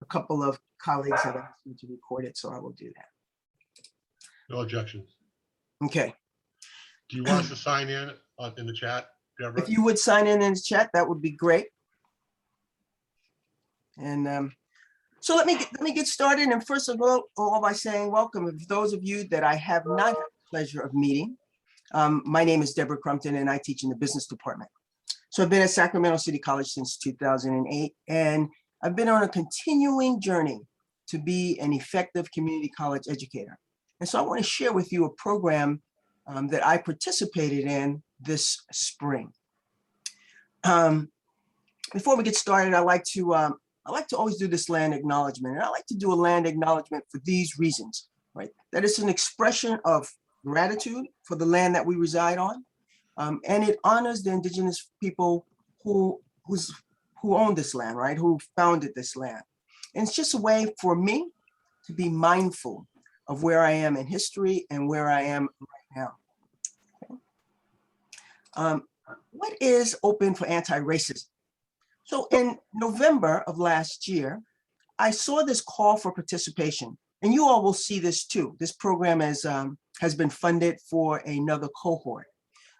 a couple of colleagues have asked me to record it, so I will do that. No objections. Okay. Do you want us to sign in the chat, Deborah? If you would sign in the chat, that would be great. And so let me get started. And first of all by saying welcome. For those of you that I have not had the pleasure of meeting, my name is Debra Crumpton, and I teach in the business department. So I've been at Sacramento City College since 2008, and I've been on a continuing journey to be an effective community college educator. And so I want to share with you a program that I participated in this spring. Before we get started, I like to always do this land acknowledgement, and I like to do a land acknowledgement for these reasons, right? That it's an expression of gratitude for the land that we reside on, and it honors the indigenous people who own this land, right? Who founded this land. And it's just a way for me to be mindful of where I am in history and where I am right now. What is open for anti-racism? So in November of last year, I saw this call for participation, and you all will see this too. This program has been funded for another cohort.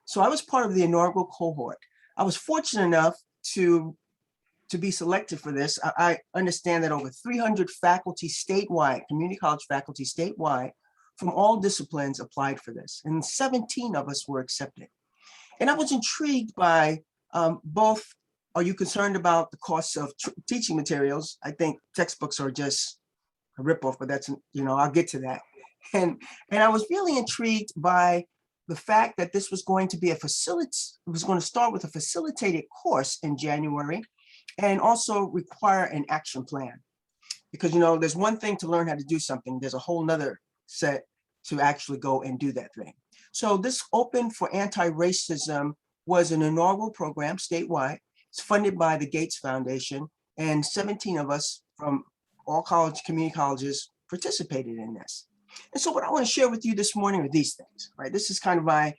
So I was part of the inaugural cohort. I was fortunate enough to be selected for this. I understand that over 300 faculty statewide, community college faculty statewide, from all disciplines applied for this, and 17 of us were accepted. And I was intrigued by both, are you concerned about the costs of teaching materials? I think textbooks are just a ripoff, but that's, I'll get to that. And I was really intrigued by the fact that this was going to be it was going to start with a facilitated course in January, and also require an action plan. Because, there's one thing to learn how to do something, there's a whole nother set to actually go and do that thing. So this Open for Anti-Racism was an inaugural program statewide. It's funded by the Gates Foundation, and 17 of us from all community colleges participated in this. And so what I want to share with you this morning are these things, right? This is kind of my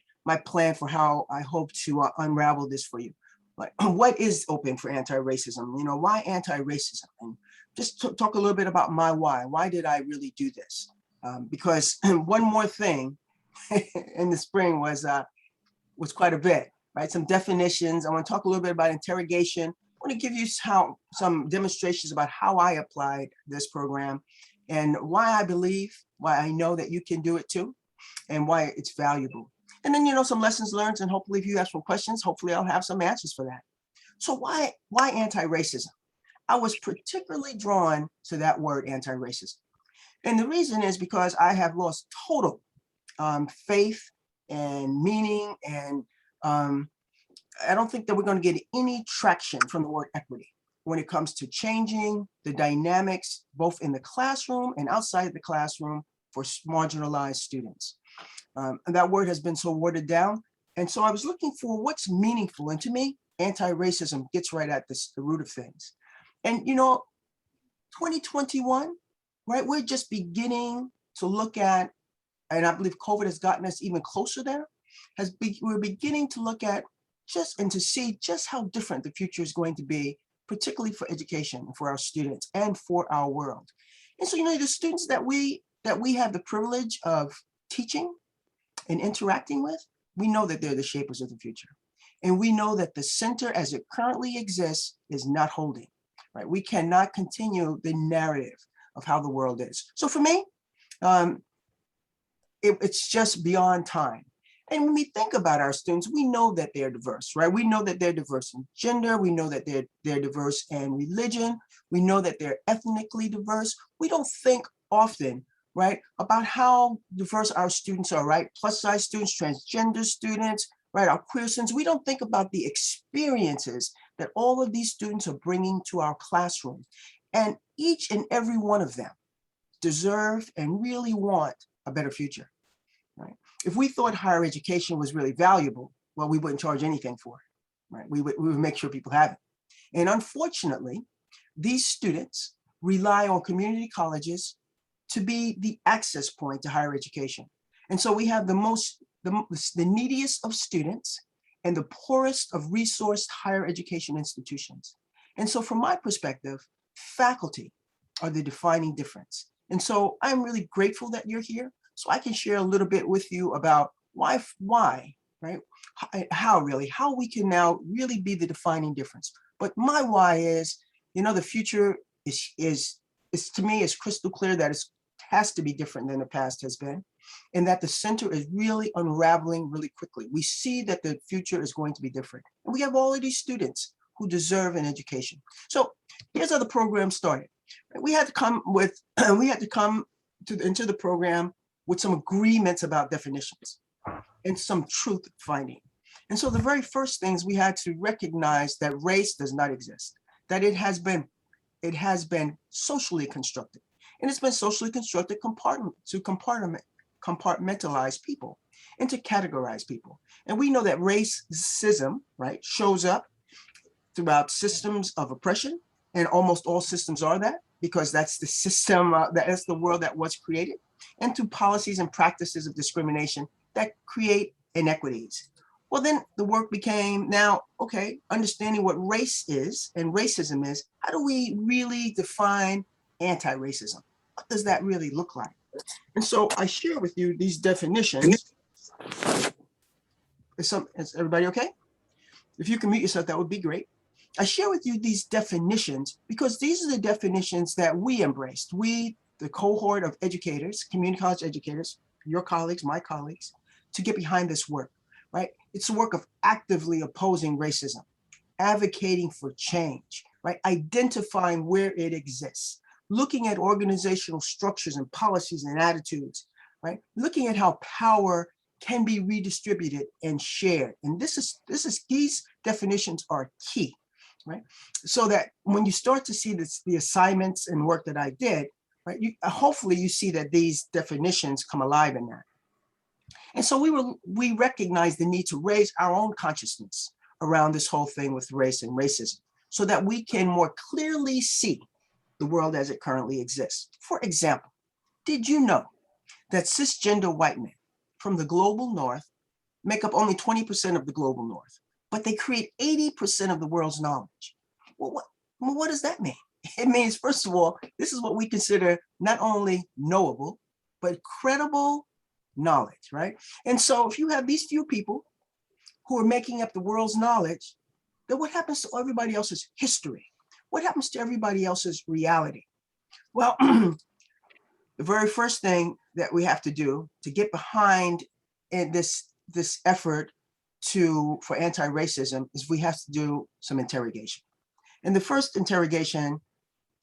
plan for how I hope to unravel this for you. Like, what is Open for Anti-Racism? Why anti-racism? And just talk a little bit about my why. Why did I really do this? Because one more thing in the spring was quite a bit, right? Some definitions. I want to talk a little bit about interrogation. I want to give you some demonstrations about how I applied this program and why I know that you can do it too, and why it's valuable. And then, some lessons learned, and hopefully if you have some questions, hopefully I'll have some answers for that. So why anti-racism? I was particularly drawn to that word, anti-racism. And the reason is because I have lost total faith and meaning, and I don't think that we're going to get any traction from the word equity when it comes to changing the dynamics, both in the classroom and outside the classroom for marginalized students. And that word has been so watered down. And so I was looking for what's meaningful. And to me, anti-racism gets right at the root of things. And 2021, right? We're just beginning to look at, and I believe COVID has gotten us even closer there, we're beginning to look at and to see just how different the future is going to be, particularly for education, for our students, and for our world. And so, the students that we have the privilege of teaching and interacting with, we know that they're the shapers of the future. And we know that the center as it currently exists is not holding, right? We cannot continue the narrative of how the world is. So for me, it's just beyond time. And when we think about our students, we know that they're diverse, right? We know that they're diverse in gender. We know that they're diverse in religion. We know that they're ethnically diverse. We don't think often, right, about how diverse our students are, right? Plus size students, transgender students, right? Our queer students. We don't think about the experiences that all of these students are bringing to our classroom. And each and every one of them deserve and really want a better future, right? If we thought higher education was really valuable, well, we wouldn't charge anything for it, right? We would make sure people have it. And unfortunately, these students rely on community colleges to be the access point to higher education. And so we have the neediest of students and the poorest of resourced higher education institutions. And so from my perspective, faculty are the defining difference. And so I'm really grateful that you're here, so I can share a little bit with you about why, right? How we can now really be the defining difference. But my why is, the future is to me is crystal clear that it has to be different than the past has been, and that the center is really unraveling really quickly. We see that the future is going to be different, and we have all of these students who deserve an education. So here's how the program started. We had to come into the program with some agreements about definitions and some truth finding. And so the very first things we had to recognize that race does not exist, that it has been socially constructed. And it's been socially constructed to compartmentalize people and to categorize people. And we know that racism, right, shows up throughout systems of oppression, and almost all systems are that, because that's the system, that's the world that was created, and through policies and practices of discrimination that create inequities. Well, then the work became now, okay, understanding what race is and racism is, how do we really define anti-racism? What does that really look like? And so I share with you these definitions. Is everybody okay? If you can mute yourself, that would be great. I share with you these definitions because these are the definitions that we embraced. We, the cohort of educators, community college educators, your colleagues, my colleagues, to get behind this work, right? It's a work of actively opposing racism, advocating for change, right? Identifying where it exists, looking at organizational structures and policies and attitudes, right? Looking at how power can be redistributed and shared. And these definitions are key, right? So that when you start to see the assignments and work that I did, right, hopefully you see that these definitions come alive in that. And so we recognize the need to raise our own consciousness around this whole thing with race and racism, so that we can more clearly see the world as it currently exists. For example, did you know that cisgender white men from the global north make up only 20% of the global north, but they create 80% of the world's knowledge? Well, what does that mean? It means, first of all, this is what we consider not only knowable, but credible knowledge, right? And so if you have these few people who are making up the world's knowledge, then what happens to everybody else's history? What happens to everybody else's reality? Well, the very first thing that we have to do to get behind in this effort for anti-racism is we have to do some interrogation. And the first interrogation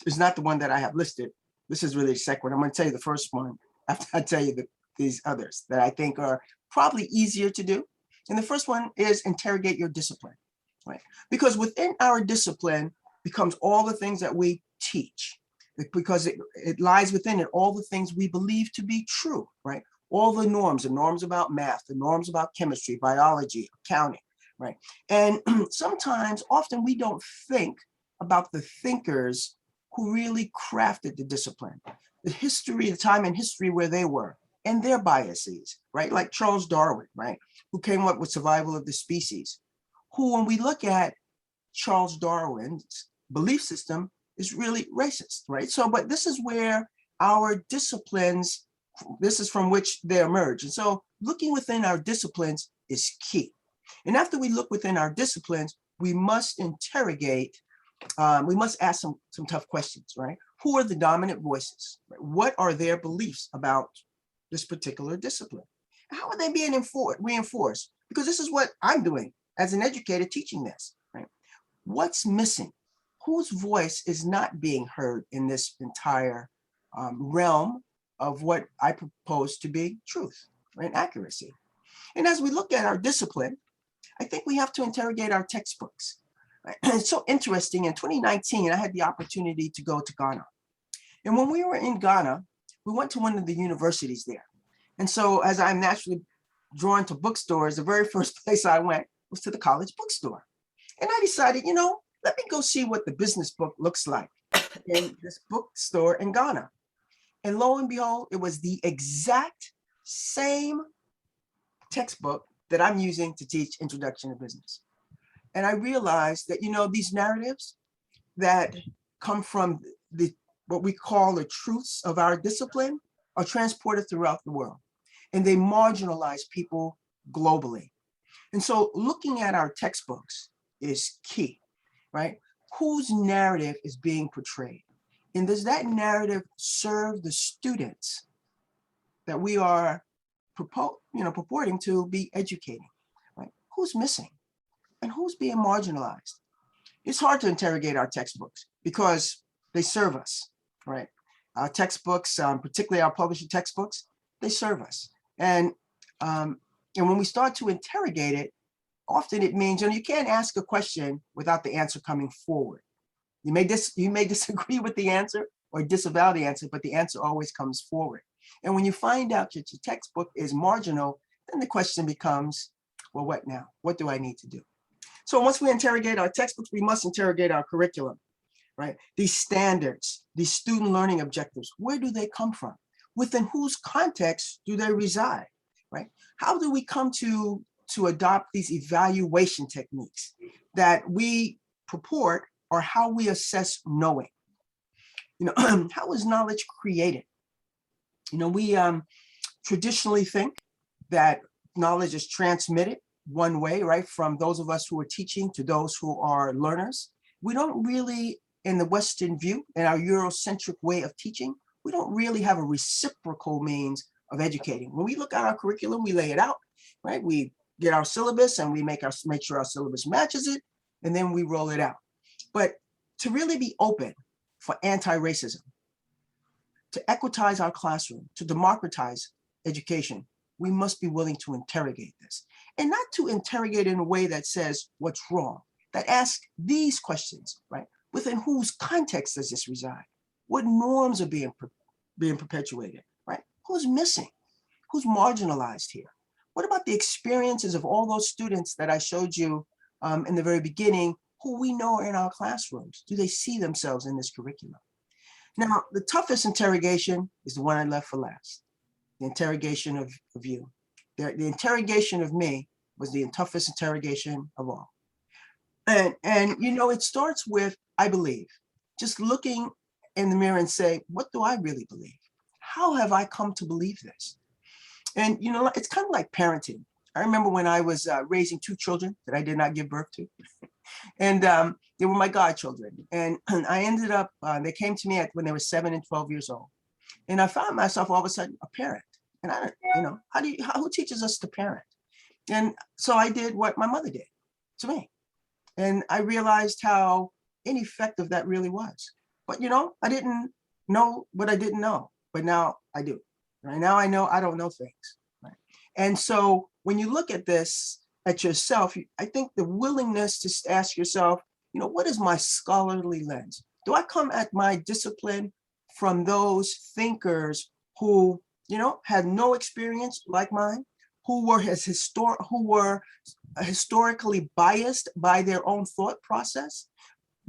is not the one that I have listed. This is really the second one. I'm going to tell you the first one after I tell you these others that I think are probably easier to do. And the first one is interrogate your discipline, right? Because within our discipline becomes all the things that we teach, because it lies within it all the things we believe to be true, right? All the norms about math, the norms about chemistry, biology, accounting, right? And often we don't think about the thinkers who really crafted the discipline, the time in history where they were, and their biases, right? Like Charles Darwin, right? Who came up with survival of the species, who, when we look at Charles Darwin's belief system, is really racist, right? So, but this is where our disciplines, this is from which they emerge. And so looking within our disciplines is key. And after we look within our disciplines, we must interrogate, we must ask some tough questions, right? Who are the dominant voices? Right? What are their beliefs about this particular discipline? How are they being reinforced? Because this is what I'm doing as an educator teaching this, right? What's missing? Whose voice is not being heard in this entire realm of what I propose to be truth and accuracy? And as we look at our discipline, I think we have to interrogate our textbooks. Right? It's so interesting. In 2019, I had the opportunity to go to Ghana. And when we were in Ghana, we went to one of the universities there. And so as I'm naturally drawn to bookstores, the very first place I went was to the college bookstore. And I decided, let me go see what the business book looks like in this bookstore in Ghana. And lo and behold, it was the exact same textbook that I'm using to teach Introduction to Business. And I realized that, these narratives that come from the what we call the truths of our discipline are transported throughout the world, and they marginalize people globally. And so looking at our textbooks is key, right? Whose narrative is being portrayed? And does that narrative serve the students that we are purporting to be educating, right? Who's missing and who's being marginalized? It's hard to interrogate our textbooks because they serve us, right? Our textbooks, particularly our published textbooks, they serve us. And when we start to interrogate it, often it means, you can't ask a question without the answer coming forward. You may disagree with the answer or disavow the answer, but the answer always comes forward. And when you find out that your textbook is marginal, then the question becomes, well, what now? What do I need to do? So once we interrogate our textbooks, we must interrogate our curriculum, right? These standards, these student learning objectives, where do they come from? Within whose context do they reside, right? How do we come to adopt these evaluation techniques that we purport, or how we assess knowing? How is knowledge created? We traditionally think that knowledge is transmitted one way, right? From those of us who are teaching to those who are learners. We don't really, in the Western view, in our Eurocentric way of teaching, we don't really have a reciprocal means of educating. When we look at our curriculum, we lay it out, right? We get our syllabus and we make sure our syllabus matches it, and then we roll it out. But to really be open for anti-racism, to equitize our classroom, to democratize education, we must be willing to interrogate this. And not to interrogate in a way that says what's wrong, that asks these questions, right? Within whose context does this reside? What norms are being perpetuated, right? Who's missing? Who's marginalized here? What about the experiences of all those students that I showed you in the very beginning, who we know are in our classrooms? Do they see themselves in this curriculum? Now, the toughest interrogation is the one I left for last, the interrogation of you. The interrogation of me was the toughest interrogation of all. And it starts with, I believe, just looking in the mirror and say, what do I really believe? How have I come to believe this? And, it's kind of like parenting. I remember when I was raising two children that I did not give birth to. And they were my godchildren. And I ended up, they came to me when they were 7 and 12 years old. And I found myself all of a sudden a parent. And who teaches us to parent? And so I did what my mother did to me. And I realized how ineffective that really was. But, I didn't know what I didn't know, but now I do. Right now I know I don't know things. Right? And so when you look at this, at yourself, I think the willingness to ask yourself, what is my scholarly lens? Do I come at my discipline from those thinkers who, had no experience like mine, who were historically biased by their own thought process?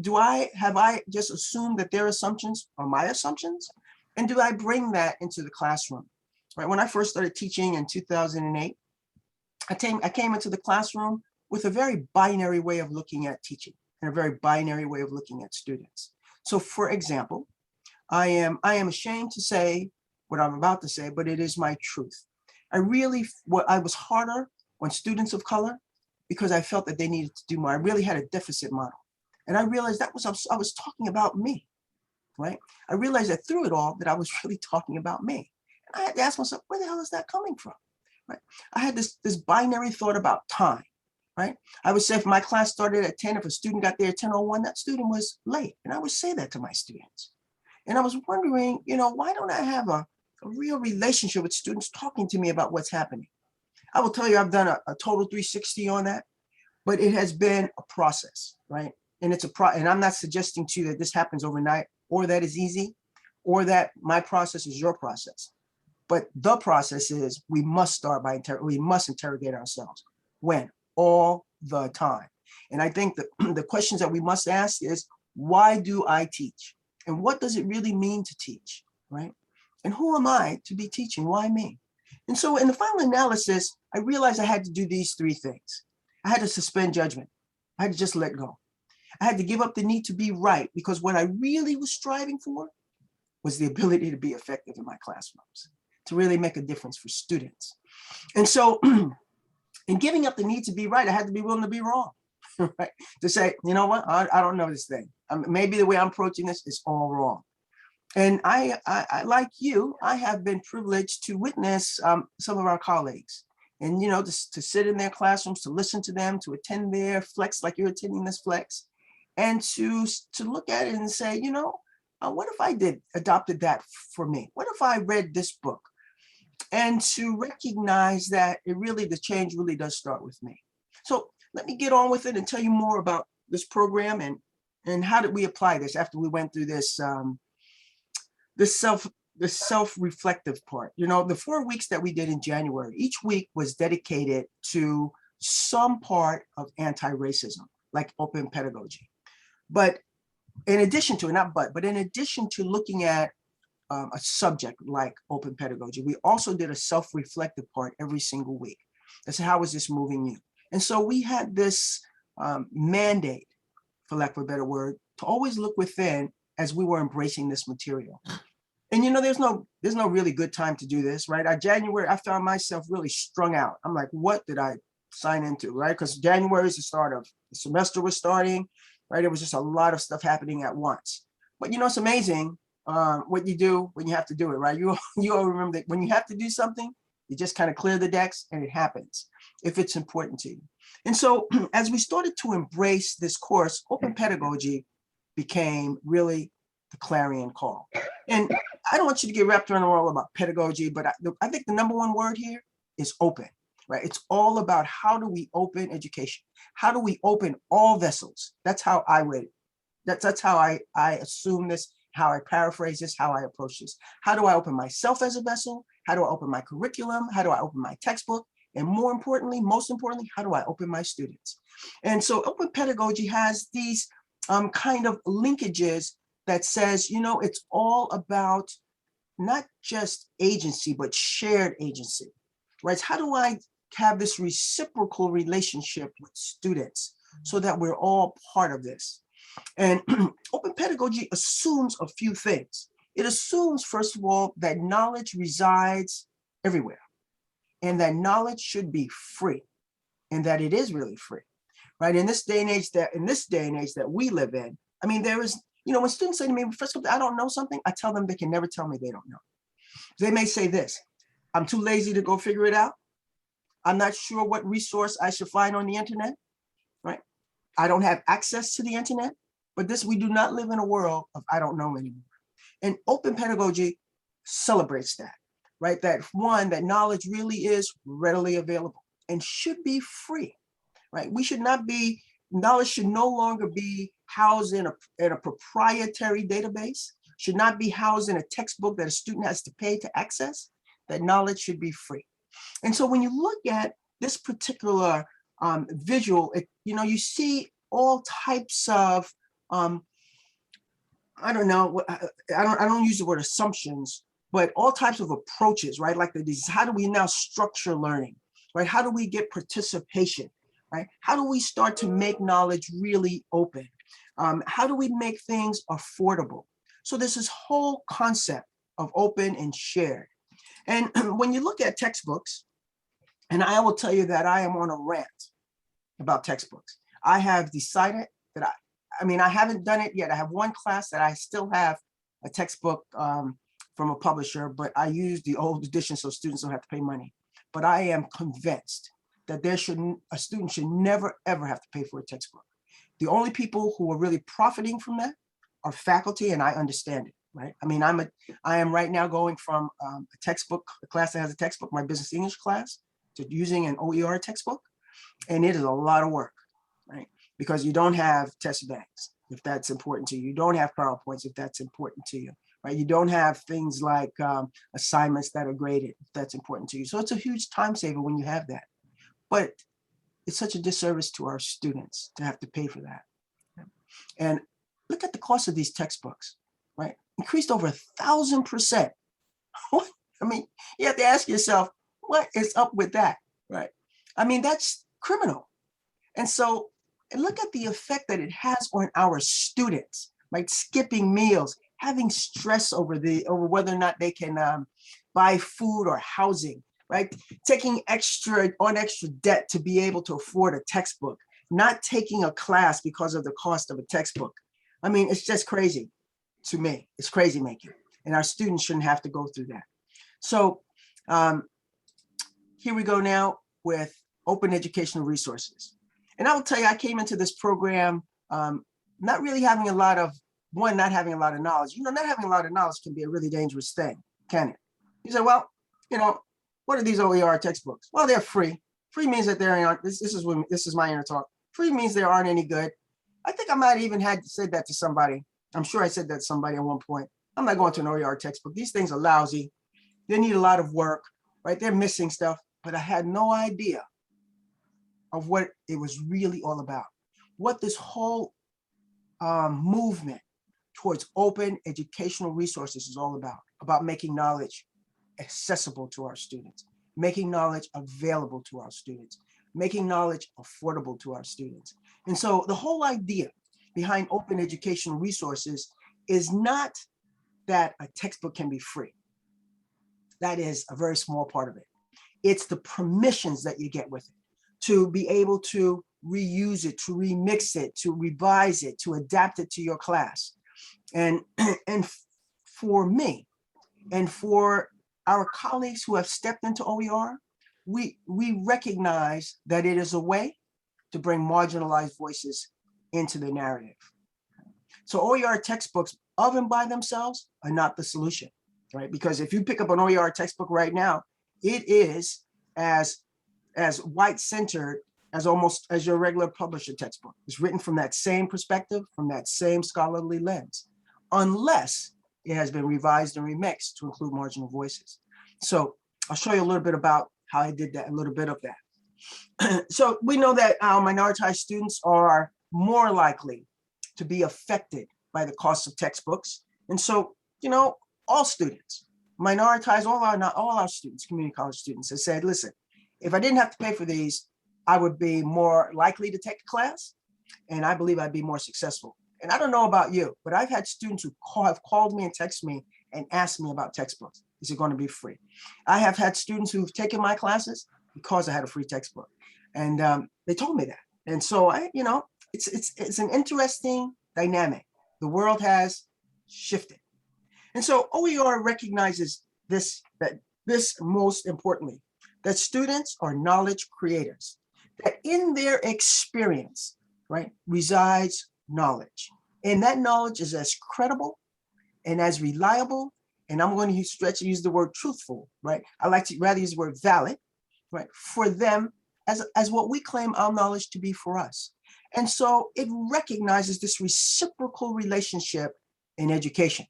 Have I just assumed that their assumptions are my assumptions? And do I bring that into the classroom? Right. When I first started teaching in 2008, I came into the classroom with a very binary way of looking at teaching and a very binary way of looking at students. So, for example, I am ashamed to say what I'm about to say, but it is my truth. I was harder on students of color because I felt that they needed to do more. I really had a deficit model. And I realized I was talking about me, right? I realized that through it all that I was really talking about me. And I had to ask myself, where the hell is that coming from? Right? I had this binary thought about time, right? I would say if my class started at 10, if a student got there at 10:01, that student was late. And I would say that to my students. And I was wondering, why don't I have a real relationship with students talking to me about what's happening? I will tell you, I've done a total 360 on that, but it has been a process, right? And and I'm not suggesting to you that this happens overnight or that is easy or that my process is your process. But the process is we must start by we must interrogate ourselves. When? All the time. And I think that the questions that we must ask is, why do I teach? And what does it really mean to teach, right? And who am I to be teaching? Why me? And so in the final analysis, I realized I had to do these three things. I had to suspend judgment. I had to just let go. I had to give up the need to be right, because what I really was striving for was the ability to be effective in my classrooms, to really make a difference for students. And so in giving up the need to be right, I had to be willing to be wrong, right? To say, you know what, I don't know this thing. Maybe the way I'm approaching this is all wrong. And I like you, I have been privileged to witness some of our colleagues, and to sit in their classrooms, to listen to them, to attend their flex like you're attending this flex, and to look at it and say, what if I adopted that for me? What if I read this book? And to recognize that the change really does start with me. So let me get on with it and tell you more about this program and how did we apply this after we went through this the self-reflective part. The 4 weeks that we did in January, each week was dedicated to some part of anti-racism, like open pedagogy. But in addition to, in addition to looking at a subject like open pedagogy, we also did a self-reflective part every single week. That's how is this moving you? And so we had this mandate, for lack of a better word, to always look within as we were embracing this material. And there's no really good time to do this, right? January, I found myself really strung out. I'm like, what did I sign into, right? Because January is the start of the semester was starting, right? It was just a lot of stuff happening at once. But it's amazing what you do when you have to do it, right? You all remember that when you have to do something, you just kind of clear the decks and it happens if it's important to you. And so as we started to embrace this course, open pedagogy became really the clarion call. And I don't want you to get wrapped around all about pedagogy, but I think the number one word here is open, right? It's all about how do we open education? How do we open all vessels? That's how I would, that's how I assume this, how I paraphrase this, how I approach this. How do I open myself as a vessel? How do I open my curriculum? How do I open my textbook? And most importantly, how do I open my students? And so open pedagogy has these kind of linkages that says, it's all about not just agency, but shared agency, right? How do I have this reciprocal relationship with students so that we're all part of this? And open pedagogy assumes a few things. It assumes, first of all, that knowledge resides everywhere and that knowledge should be free and that it is really free, right? In this day and age that we live in, I mean, there is, when students say to me, first of all, I don't know something, I tell them they can never tell me they don't know. They may say this, I'm too lazy to go figure it out. I'm not sure what resource I should find on the internet, right? I don't have access to the internet, but we do not live in a world of I don't know anymore. And open pedagogy celebrates that, right? That knowledge really is readily available and should be free, right? Knowledge should no longer be housed in a proprietary database, should not be housed in a textbook that a student has to pay to access. That knowledge should be free. And so when you look at this particular visual, you see all types of, I don't use the word assumptions, but all types of approaches, right? Like how do we now structure learning, right? How do we get participation, right? How do we start to make knowledge really open? How do we make things affordable? So there's this whole concept of open and shared. And when you look at textbooks, and I will tell you that I am on a rant about textbooks. I have decided that I haven't done it yet. I have one class that I still have a textbook from a publisher, but I use the old edition so students don't have to pay money. But I am convinced that a student should never, ever have to pay for a textbook. The only people who are really profiting from that are faculty, and I understand it, right? I mean, I am right now going from a class that has a textbook, my business English class, to using an OER textbook. And it is a lot of work, right? Because you don't have test banks, if that's important to you. You don't have PowerPoints, if that's important to you, right? You don't have things like assignments that are graded, if that's important to you. So it's a huge time saver when you have that. But it's such a disservice to our students to have to pay for that. And look at the cost of these textbooks, right? Increased over 1,000%. I mean, you have to ask yourself, what is up with that, right? I mean, that's criminal. And so look at the effect that it has on our students, right? Skipping meals, having stress over whether or not they can buy food or housing, right? Taking extra debt to be able to afford a textbook, not taking a class because of the cost of a textbook. I mean, it's just crazy to me. It's crazy making, and our students shouldn't have to go through that. So here we go now with open educational resources. And I will tell you, I came into this program not really having a lot of, not having a lot of knowledge. You know, not having a lot of knowledge can be a really dangerous thing, can it? You say, well, you know, what are these OER textbooks? Well, they're free. Free means that there aren't, this is my inner talk. Free means there aren't any good. I think I might even had said that to somebody. I'm sure I said that to somebody at one point. I'm not going to an OER textbook. These things are lousy. They need a lot of work, right? They're missing stuff, but I had no idea of what it was really all about. What this whole movement towards open educational resources is all about making knowledge accessible to our students, making knowledge available to our students, making knowledge affordable to our students. And so the whole idea behind open educational resources is not that a textbook can be free. That is a very small part of it. It's the permissions that you get with it to be able to reuse it, to remix it, to revise it, to adapt it to your class. And for me, and for our colleagues who have stepped into OER, we recognize that it is a way to bring marginalized voices into the narrative. So OER textbooks of and by themselves are not the solution, right? Because if you pick up an OER textbook right now, it is as white-centered as almost as your regular publisher textbook. It's written from that same perspective, from that same scholarly lens, unless it has been revised and remixed to include marginal voices. So I'll show you a little bit about how I did that, a little bit of that. So we know that our minoritized students are more likely to be affected by the cost of textbooks. And so, you know, all students, minoritized, all our students, community college students, have said, listen, if I didn't have to pay for these, I would be more likely to take a class, and I believe I'd be more successful. And I don't know about you, but I've had students who have called me and texted me and asked me about textbooks. Is it going to be free? I have had students who've taken my classes because I had a free textbook, and they told me that. And so it's an interesting dynamic. The world has shifted, and so OER recognizes this most importantly, that students are knowledge creators, that in their experience, right, resides knowledge. And that knowledge is as credible and as reliable, and I'm going to use the word truthful, right? I like to rather use the word valid, right, for them as what we claim our knowledge to be for us. And so it recognizes this reciprocal relationship in education.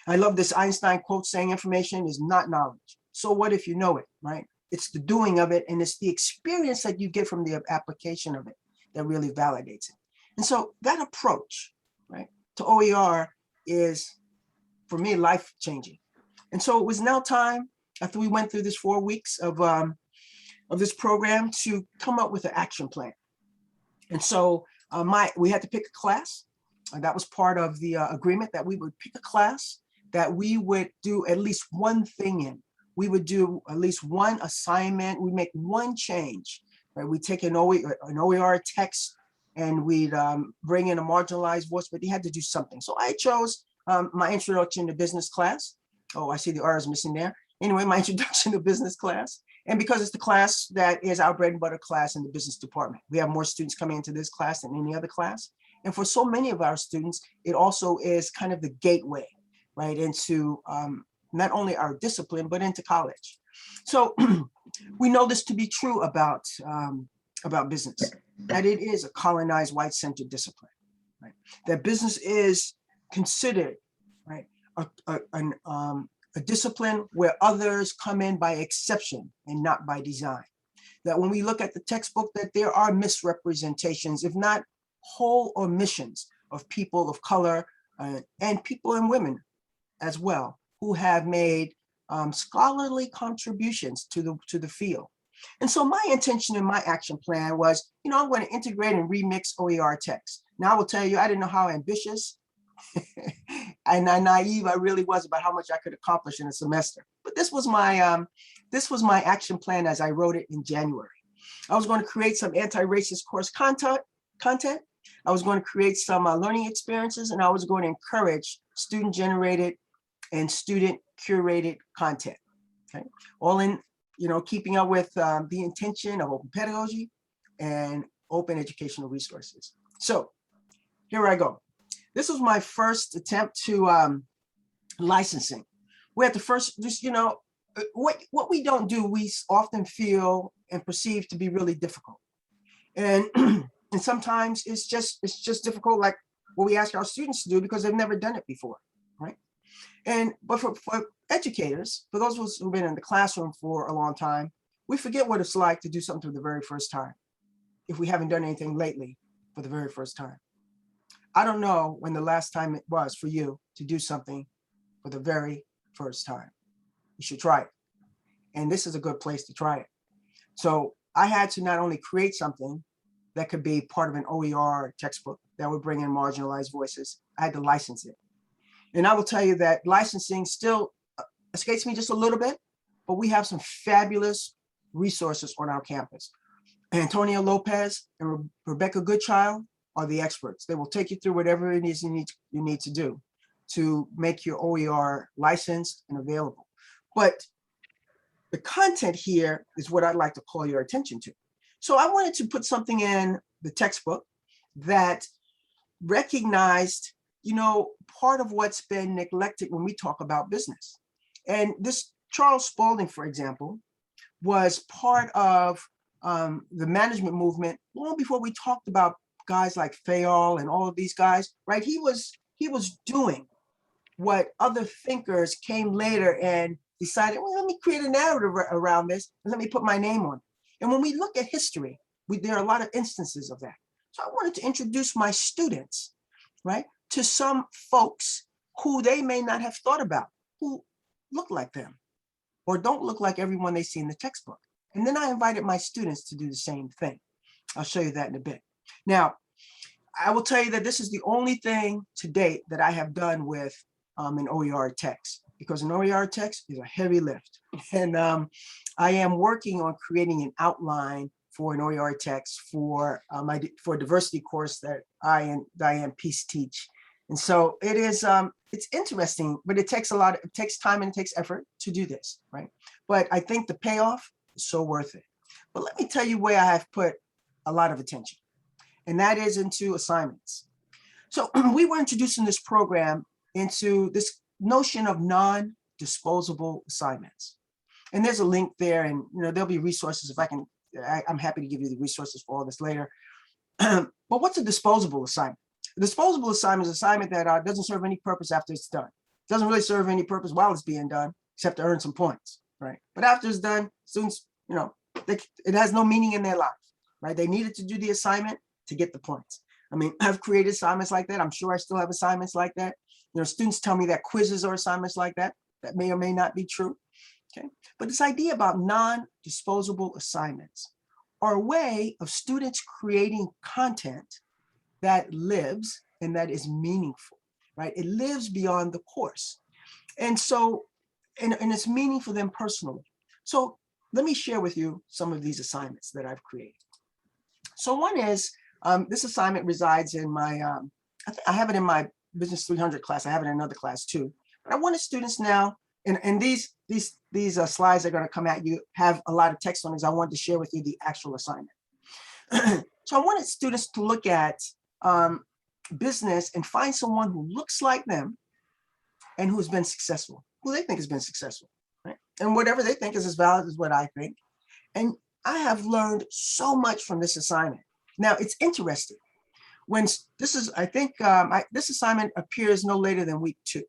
I love this Einstein quote saying information is not knowledge. So what if you know it, right? It's the doing of it, and it's the experience that you get from the application of it that really validates it. And so that approach, right, to OER is, for me, life-changing. And so it was now time, after we went through this 4 weeks of this program, to come up with an action plan. And so we had to pick a class. That was part of the agreement, that we would pick a class that we would do at least one thing in. We would do at least one assignment. We make one change, right? We take an OER text and we'd bring in a marginalized voice, but they had to do something. So I chose my introduction to business class. Oh, I see the R is missing there. Anyway, my introduction to business class. And because it's the class that is our bread and butter class in the business department, we have more students coming into this class than any other class. And for so many of our students, it also is kind of the gateway, right, into not only our discipline, but into college. So we know this to be true about business, that it is a colonized white-centered discipline, right? That business is considered, right, a discipline where others come in by exception and not by design. That when we look at the textbook, that there are misrepresentations, if not whole omissions, of people of color and people and women as well, who have made scholarly contributions to the field. And so my intention in my action plan was, I'm going to integrate and remix OER text. Now I will tell you, I didn't know how ambitious And how naive I really was about how much I could accomplish in a semester. But this was my action plan as I wrote it in January. I was going to create some anti-racist course content. I was going to create some learning experiences, and I was going to encourage student-generated and student-curated content. Okay, all in, keeping up with the intention of open pedagogy and open educational resources. So here I go. This was my first attempt to licensing. We had to first just, what we don't do, we often feel and perceive to be really difficult. And, and sometimes it's just difficult, like what we ask our students to do because they've never done it before, right? But for educators, for those of us who've been in the classroom for a long time, we forget what it's like to do something for the very first time if we haven't done anything lately for the very first time. I don't know when the last time it was for you to do something for the very first time. You should try it. And this is a good place to try it. So I had to not only create something that could be part of an OER textbook that would bring in marginalized voices, I had to license it. And I will tell you that licensing still escapes me just a little bit, but we have some fabulous resources on our campus. Antonio Lopez and Rebecca Goodchild are the experts. They will take you through whatever it is you need to do to make your OER licensed and available. But the content here is what I'd like to call your attention to. So I wanted to put something in the textbook that recognized, part of what's been neglected when we talk about business. And this Charles Spalding, for example, was part of the management movement long before we talked about guys like Fayol and all of these guys, right? He was doing what other thinkers came later and decided, well, let me create a narrative around this and let me put my name on it. And when we look at history, there are a lot of instances of that. So I wanted to introduce my students, right, to some folks who they may not have thought about, who look like them or don't look like everyone they see in the textbook. And then I invited my students to do the same thing. I'll show you that in a bit. Now, I will tell you that this is the only thing to date that I have done with an OER text, because an OER text is a heavy lift. And I am working on creating an outline for an OER text for for a diversity course that I and Diane Peace teach. And so it is, it's interesting, but it takes it takes time and it takes effort to do this, right? But I think the payoff is so worth it. But let me tell you where I have put a lot of attention, and that is into assignments. So we were introducing this program into this notion of non-disposable assignments. And there's a link there, and there'll be resources if I can. I'm happy to give you the resources for all this later. But what's a disposable assignment? A disposable assignment is an assignment that doesn't serve any purpose after it's done. It doesn't really serve any purpose while it's being done, except to earn some points, right? But after it's done, students, it has no meaning in their life, right? They needed to do the assignment to get the points. I mean, I've created assignments like that. I'm sure I still have assignments like that. Students tell me that quizzes are assignments like that. That may or may not be true. Okay, but this idea about non-disposable assignments are a way of students creating content that lives and that is meaningful, right? It lives beyond the course. And so, and it's meaning for them personally. So let me share with you some of these assignments that I've created. So one is, this assignment resides in my, I have it in my Business 300 class. I have it in another class too. But I wanted students now, and these slides are going to come at you, have a lot of text on it. I wanted to share with you the actual assignment. So I wanted students to look at business and find someone who looks like them and who's been successful, who they think has been successful, right? And whatever they think is as valid as what I think. And I have learned so much from this assignment. Now, it's interesting. When this is, I think this assignment appears no later than week 2.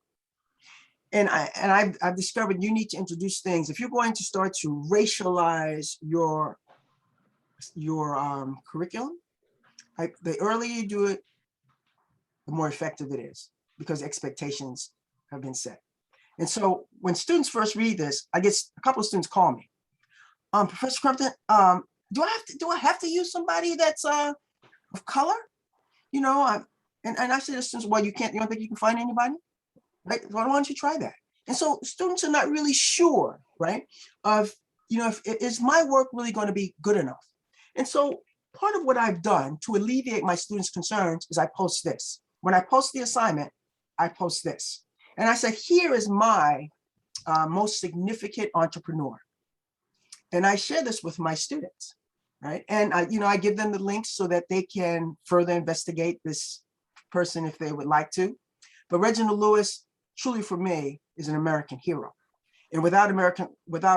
And I've discovered you need to introduce things. If you're going to start to racialize your curriculum, the earlier you do it, the more effective it is, because expectations have been set. And so when students first read this, I get a couple of students call me, Professor Crumpton, do I have to use somebody that's of color? And I said to students, well, you don't think you can find anybody? Right? Why don't you try that? And so students are not really sure, right? Of, is my work really going to be good enough? And so part of what I've done to alleviate my students' concerns is I post this. When I post the assignment, I post this. And I said, here is my most significant entrepreneur. And I share this with my students, right? And I give them the links so that they can further investigate this person if they would like to. But Reginald Lewis, truly for me, is an American hero. And without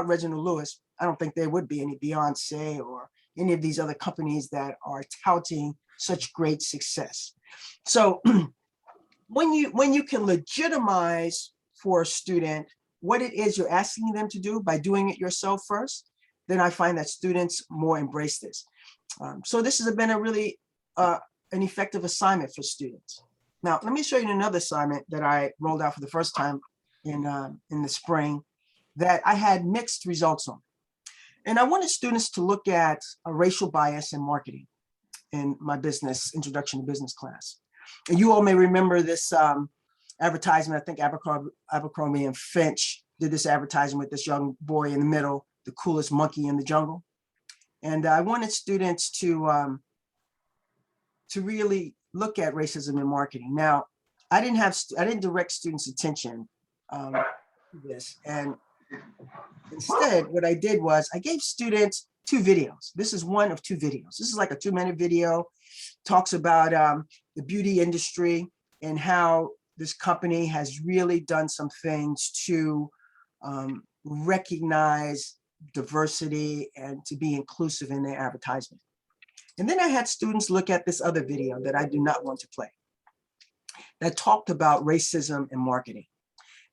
Reginald Lewis, I don't think there would be any Beyonce or any of these other companies that are touting such great success. So when you can legitimize for a student what it is you're asking them to do by doing it yourself first, then I find that students more embrace this. So this has been a really an effective assignment for students. Now, let me show you another assignment that I rolled out for the first time in the spring that I had mixed results on. And I wanted students to look at a racial bias in marketing in my business, Introduction to Business class. And you all may remember this advertisement. I think Abercrombie and Finch did this advertisement with this young boy in the middle, the coolest monkey in the jungle. And I wanted students to really look at racism in marketing. Now, I didn't direct students' attention to this. And instead, what I did was I gave students 2 videos. This is one of 2 videos. This is like a 2-minute video, talks about the beauty industry and how this company has really done some things to recognize diversity and to be inclusive in their advertisement. And then I had students look at this other video that I do not want to play that talked about racism in marketing.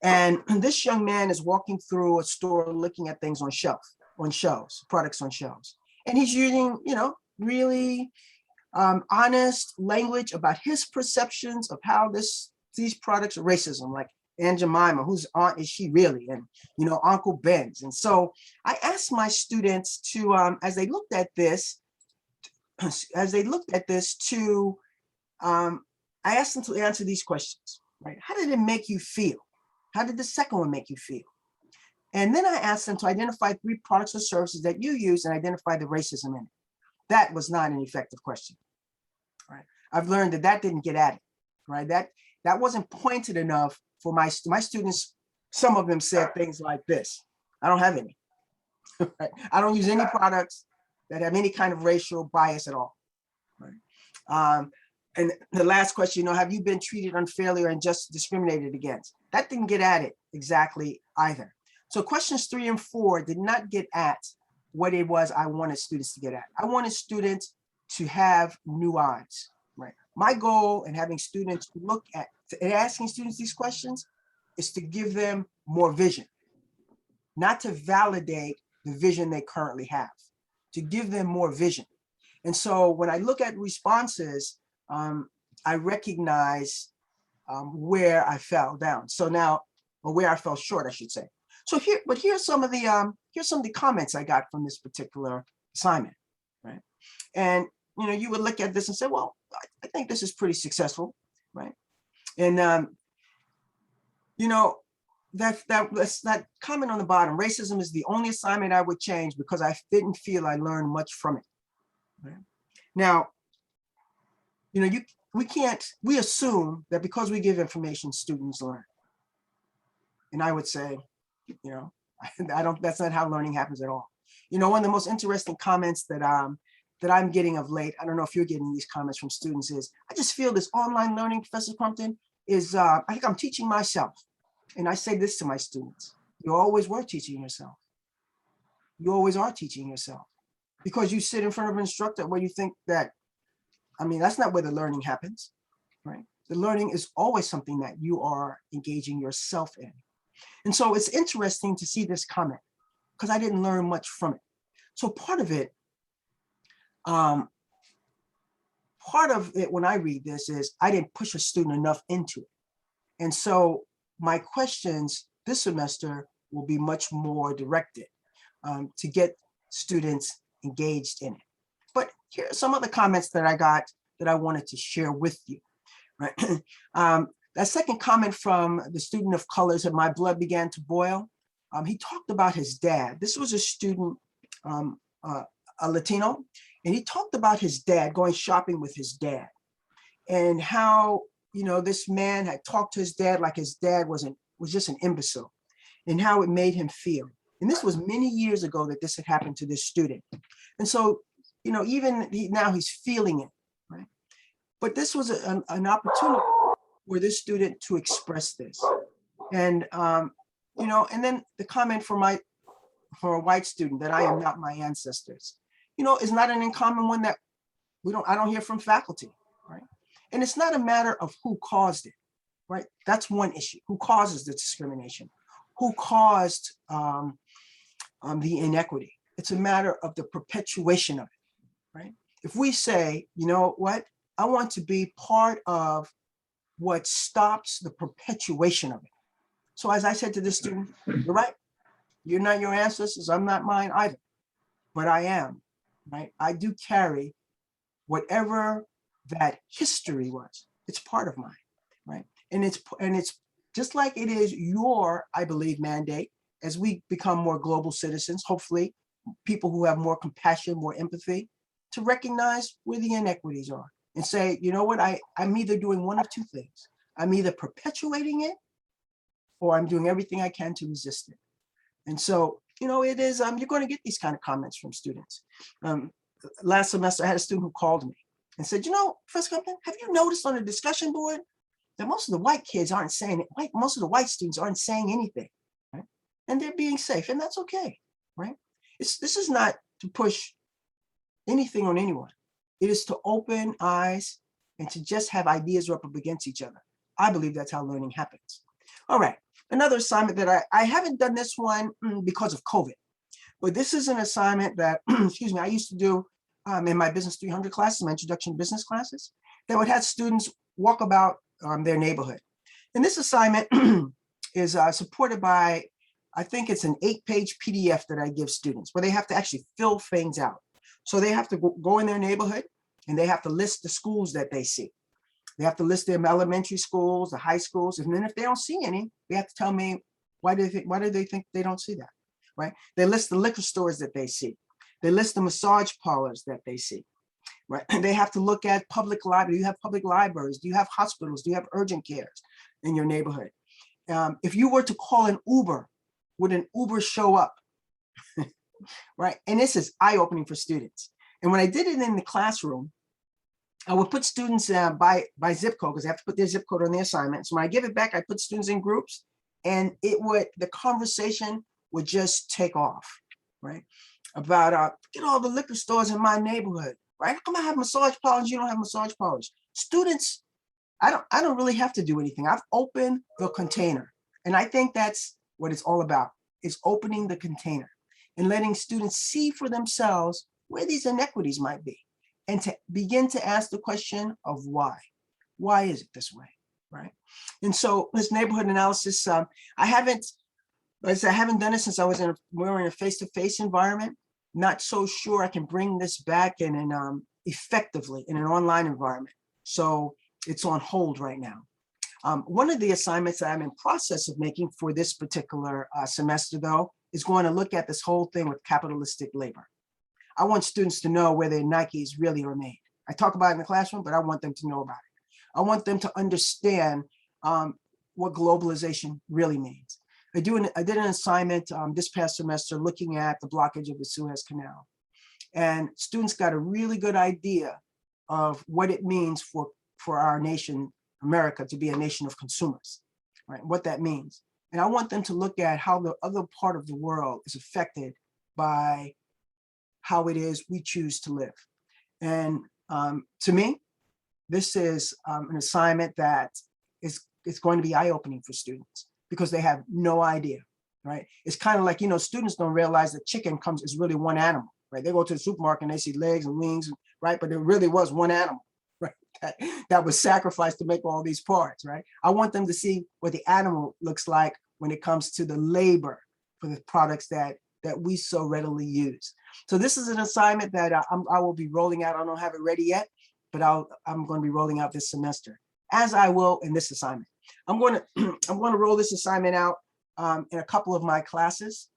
And this young man is walking through a store looking at things on shelves, products on shelves. And he's using, really honest language about his perceptions of how these products are racism, like Aunt Jemima, whose aunt is she really? And, Uncle Ben's. And so I asked my students to, as they looked at this, I asked them to answer these questions, right? How did it make you feel? How did the second one make you feel? And then I asked them to identify 3 products or services that you use and identify the racism in it. That was not an effective question, right? I've learned that didn't get at it, right? That wasn't pointed enough for my students. Some of them said things like this: I don't have any. Right? I don't use any products that have any kind of racial bias at all, right? And the last question, have you been treated unfairly or unjustly discriminated against? That didn't get at it exactly either. So questions 3 and 4 did not get at what it was I wanted students to get at. I wanted students to have new eyes, right? My goal in having students look at and asking students these questions is to give them more vision, not to validate the vision they currently have, to give them more vision. And so when I look at responses, I recognize where I fell down. So now, or where I fell short, I should say. So here's some of the comments I got from this particular assignment, right? And you would look at this and say, well, I think this is pretty successful, right? And that comment on the bottom, racism is the only assignment I would change because I didn't feel I learned much from it. Right? Now, we assume that because we give information, students learn. And I would say, that's not how learning happens at all. One of the most interesting comments that I'm getting of late, I don't know if you're getting these comments from students, is I just feel this online learning, Professor Crumpton, is I think I'm teaching myself. And I say this to my students: you always were teaching yourself. You always are teaching yourself, because you sit in front of an instructor where you think that, that's not where the learning happens, right? The learning is always something that you are engaging yourself in. And so it's interesting to see this comment because I didn't learn much from it. So part of it when I read this is I didn't push a student enough into it. And so my questions this semester will be much more directed to get students engaged in it. But here are some of the comments that I got that I wanted to share with you. right? That second comment from the student of color said, my blood began to boil. He talked about his dad. This was a student, a Latino, and he talked about his dad going shopping with his dad and how, you know, this man had talked to his dad like his dad was just an imbecile, and how it made him feel. And this was many years ago that this had happened to this student. And so, you know, even now he's feeling it, right? But this was an opportunity for this student to express this. And, you know, and then the comment for a white student that I am not my ancestors, you know, is not an uncommon one that I don't hear from faculty, right? And it's not a matter of who caused it, right? That's one issue. Who causes the discrimination? Who caused the inequity? It's a matter of the perpetuation of it, right? If we say, you know what, I want to be part of what stops the perpetuation of it. So as I said to this student, you're right. You're not your ancestors. I'm not mine either, but I am, right? I do carry whatever that history was. It's part of mine, right? And it's just like it is your, I believe, mandate as we become more global citizens, hopefully people who have more compassion, more empathy, to recognize where the inequities are and say, you know what, I'm either doing one of two things. I'm either perpetuating it or I'm doing everything I can to resist it. And so, you know, it is, you're going to get these kind of comments from students. Last semester, I had a student who called me and said, you know, Professor Crumpton, have you noticed on the discussion board that most of the white kids aren't saying it, most of the white students aren't saying anything, right? And they're being safe, and that's okay, right? This is not to push anything on anyone. It is to open eyes and to just have ideas rub up against each other. I believe that's how learning happens. All right, another assignment that I haven't done this one because of COVID, but this is an assignment that, excuse me, I used to do in my Business 300 classes, my introduction to business classes, that would have students walk about their neighborhood. And this assignment is supported by, I think it's an 8-page PDF that I give students, where they have to actually fill things out. So they have to go in their neighborhood and they have to list the schools that they see. They have to list their elementary schools, the high schools, and then if they don't see any, they have to tell me why do they think they don't see that, right? They list the liquor stores that they see. They list the massage parlors that they see, right? And they have to look at public libraries. Do you have public libraries? Do you have hospitals? Do you have urgent cares in your neighborhood? If you were to call an Uber, would an Uber show up? Right? And this is eye-opening for students. And when I did it in the classroom, I would put students by zip code, because they have to put their zip code on the assignment. So when I give it back, I put students in groups, and the conversation would just take off, right? About get all the liquor stores in my neighborhood, right? How come I have massage parlors, you don't have massage parlors? Students, I don't really have to do anything. I've opened the container. And I think that's what it's all about, is opening the container and letting students see for themselves where these inequities might be, and to begin to ask the question of why. Why is it this way, right? And so this neighborhood analysis, I haven't done it since we were in a face-to-face environment. Not so sure I can bring this back in an effectively in an online environment. So it's on hold right now. One of the assignments that I'm in process of making for this particular semester, though, is going to look at this whole thing with capitalistic labor. I want students to know where their Nikes really are made. I talk about it in the classroom, but I want them to know about it. I want them to understand what globalization really means. I did an assignment this past semester looking at the blockage of the Suez Canal. And students got a really good idea of what it means for our nation, America, to be a nation of consumers, right? What that means. And I want them to look at how the other part of the world is affected by how it is we choose to live. And to me, this is an assignment that is going to be eye-opening for students, because they have no idea, right? It's kind of like, you know, students don't realize that chicken is really one animal, right? They go to the supermarket and they see legs and wings, right? But it really was one animal, right? That was sacrificed to make all these parts, right? I want them to see what the animal looks like when it comes to the labor for the products that we so readily use. So this is an assignment that I will be rolling out. I don't have it ready yet, but I'm going to be rolling out this semester. as I will in this assignment. I'm going to roll this assignment out in a couple of my classes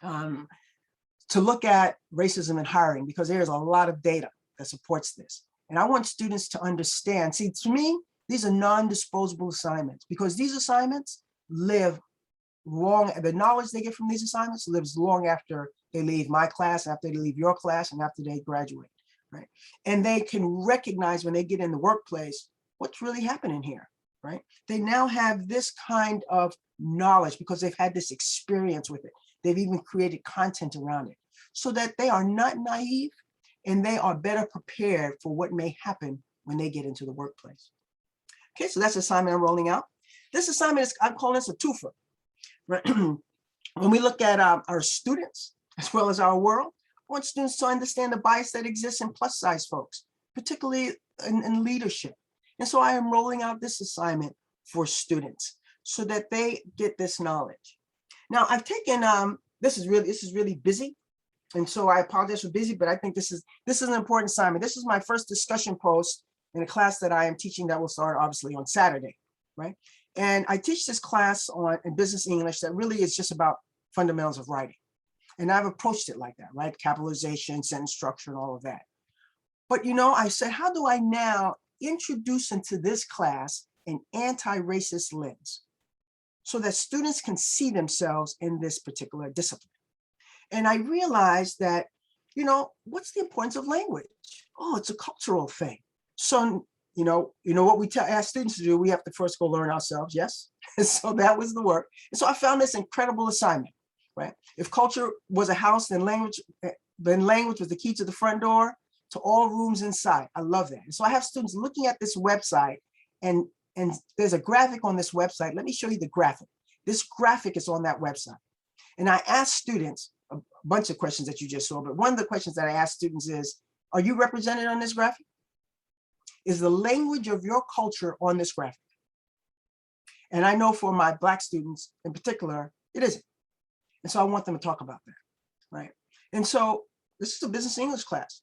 to look at racism in hiring, because there's a lot of data that supports this. And I want students to understand, see, to me, these are non-disposable assignments, because these assignments live long, the knowledge they get from these assignments lives long after they leave my class, after they leave your class, and after they graduate, right? And they can recognize when they get in the workplace, what's really happening here, right? They now have this kind of knowledge because they've had this experience with it. They've even created content around it so that they are not naive and they are better prepared for what may happen when they get into the workplace. Okay, so that's the assignment I'm rolling out. This assignment is, I'm calling this a twofer. Right? When we look at our students as well as our world, I want students to understand the bias that exists in plus size folks, particularly in leadership. And so I am rolling out this assignment for students so that they get this knowledge. Now I've taken, this is really busy. And so I apologize for busy, but I think this is an important assignment. This is my first discussion post in a class that I am teaching that will start obviously on Saturday, right? And I teach this class in business English that really is just about fundamentals of writing. And I've approached it like that, right? Capitalization, sentence structure, and all of that. But you know, I said, how do I now introduce into this class an anti-racist lens so that students can see themselves in this particular discipline? And I realized that, you know, what's the importance of language? Oh, it's a cultural thing. So, you know what we ask students to do, we have to first go learn ourselves, yes? And so that was the work. And so I found this incredible assignment, right? If culture was a house, then language was the key to the front door, to all rooms inside. I love that. And so I have students looking at this website, and there's a graphic on this website. Let me show you the graphic. This graphic is on that website. And I asked students a bunch of questions that you just saw, but one of the questions that I asked students is, are you represented on this graphic? Is the language of your culture on this graphic? And I know for my Black students in particular, it isn't. And so I want them to talk about that, right? And so this is a business English class,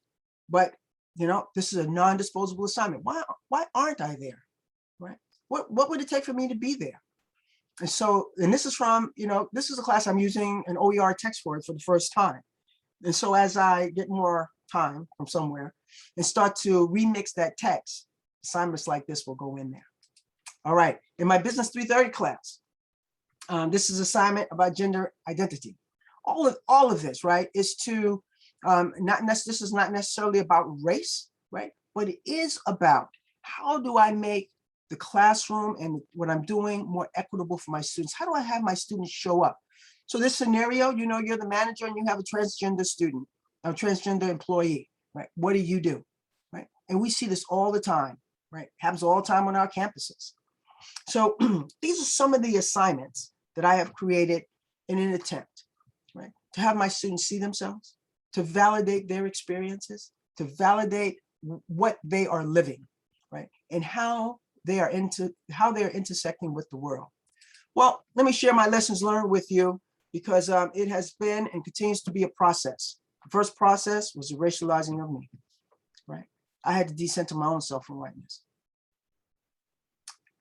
but you know, this is a non-disposable assignment. Why aren't I there, right? What would it take for me to be there? And so, and this is from, you know, this is a class I'm using an OER text for the first time. And so as I get more time from somewhere and start to remix that text, assignments like this will go in there. All right, in my Business 330 class, this is assignment about gender identity. All of this, right, is to, this is not necessarily about race, right? But it is about how do I make the classroom and what I'm doing more equitable for my students? How do I have my students show up? So this scenario, you know, you're the manager and you have a transgender student, a transgender employee, right? What do? Right? And we see this all the time, right? Happens all the time on our campuses. So these are some of the assignments that I have created in an attempt, right? To have my students see themselves, to validate their experiences, to validate what they are living, right? And how they're intersecting with the world. Well, let me share my lessons learned with you, because it has been and continues to be a process. The first process was the racializing of me, right? I had to decenter my own self from whiteness.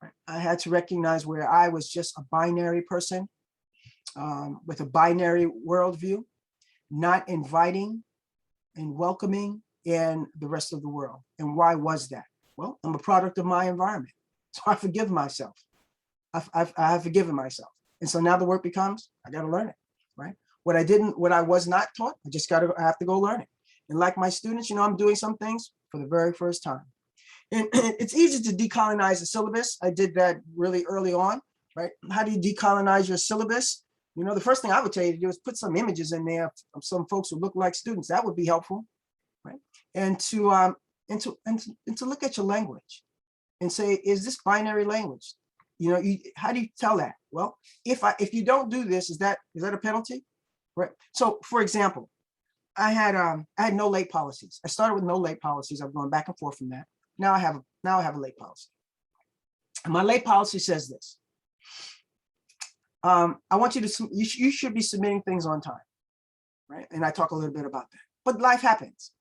Right? I had to recognize where I was just a binary person with a binary worldview, not inviting and welcoming in the rest of the world. And why was that? Well, I'm a product of my environment. So I forgive myself. I have forgiven myself. And so now the work becomes, I got to learn it, right? What I was not taught, I have to go learn it. And like my students, you know, I'm doing some things for the very first time. And it's easy to decolonize the syllabus. I did that really early on, right? How do you decolonize your syllabus? You know, the first thing I would tell you to do is put some images in there of some folks who look like students. That would be helpful, right? And to look at your language and say, is this binary language? You know, how do you tell that? Well, if you don't do this, is that a penalty? Right. So, for example, I had no late policies. I started with no late policies. I'm going back and forth from that. Now I have a late policy. And my late policy says this. I want you to, you should be submitting things on time, right? And I talk a little bit about that. But life happens.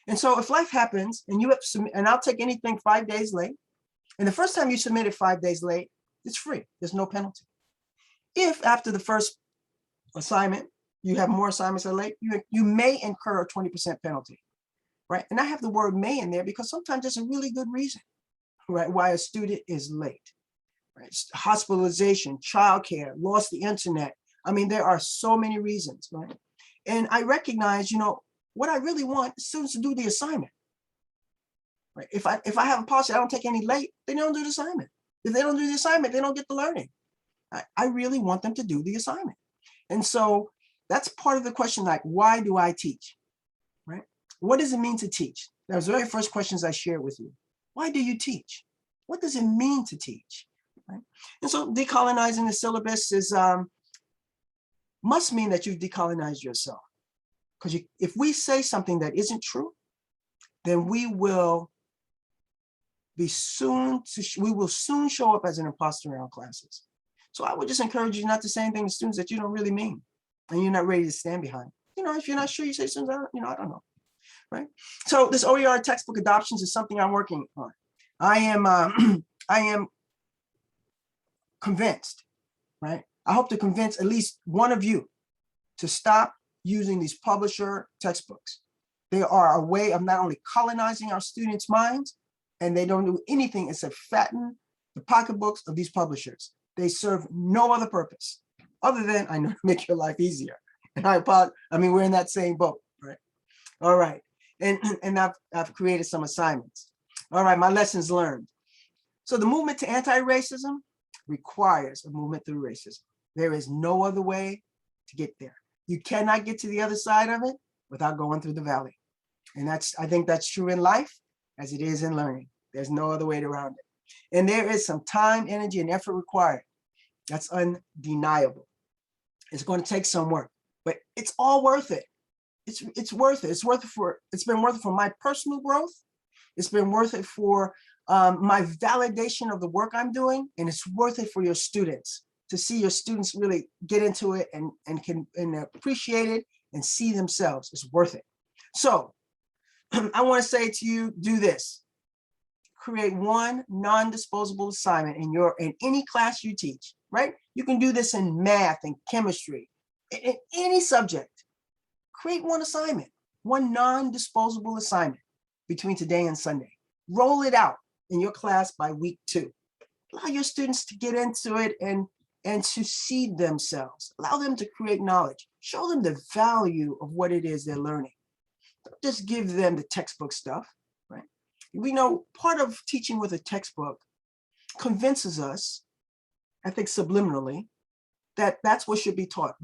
And so if life happens and you have to submit, and I'll take anything 5 days late, And the first time you submit it 5 days late, it's free. There's no penalty. If after the first assignment, you have more assignments that are late, you may incur a 20% penalty, right? And I have the word may in there because sometimes there's a really good reason, right, why a student is late, right? Hospitalization, childcare, lost the internet. I mean, there are so many reasons, right? And I recognize, what I really want is students to do the assignment, right? If I have a policy, I don't take any late, they don't do the assignment. If they don't do the assignment, they don't get the learning. I really want them to do the assignment. And so that's part of the question, like, why do I teach, right? What does it mean to teach? That was the very first questions I shared with you. Why do you teach? What does it mean to teach, right? And so decolonizing the syllabus is, must mean that you've decolonized yourself. Because if we say something that isn't true, then we will soon show up as an imposter in our classes. So I would just encourage you not to say anything to students that you don't really mean and you're not ready to stand behind. If you're not sure, you say students, I don't know, right? So this OER textbook adoptions is something I'm working on. I am convinced, right? I hope to convince at least one of you to stop using these publisher textbooks. They are a way of not only colonizing our students' minds, and they don't do anything except fatten the pocketbooks of these publishers. They serve no other purpose other than, I know, make your life easier. And we're in that same boat, right? All right. And I've created some assignments. All right, my lessons learned. So the movement to anti-racism requires a movement through racism. There is no other way to get there. You cannot get to the other side of it without going through the valley. And I think that's true in life as it is in learning. There's no other way around it. And there is some time, energy, and effort required. That's undeniable. It's going to take some work, but it's all worth it. It's worth it. It's been worth it for my personal growth. It's been worth it for my validation of the work I'm doing, and it's worth it for your students, to see your students really get into it and appreciate it and see themselves. It's worth it. So I want to say to you, do this. Create one non-disposable assignment in any class you teach, right? You can do this in math and chemistry, in any subject. Create one assignment, one non-disposable assignment between today and Sunday. Roll it out in your class by week 2. Allow your students to get into it and to see themselves. Allow them to create knowledge. Show them the value of what it is they're learning. Don't just give them the textbook stuff, right? We know part of teaching with a textbook convinces us, I think subliminally, that that's what should be taught,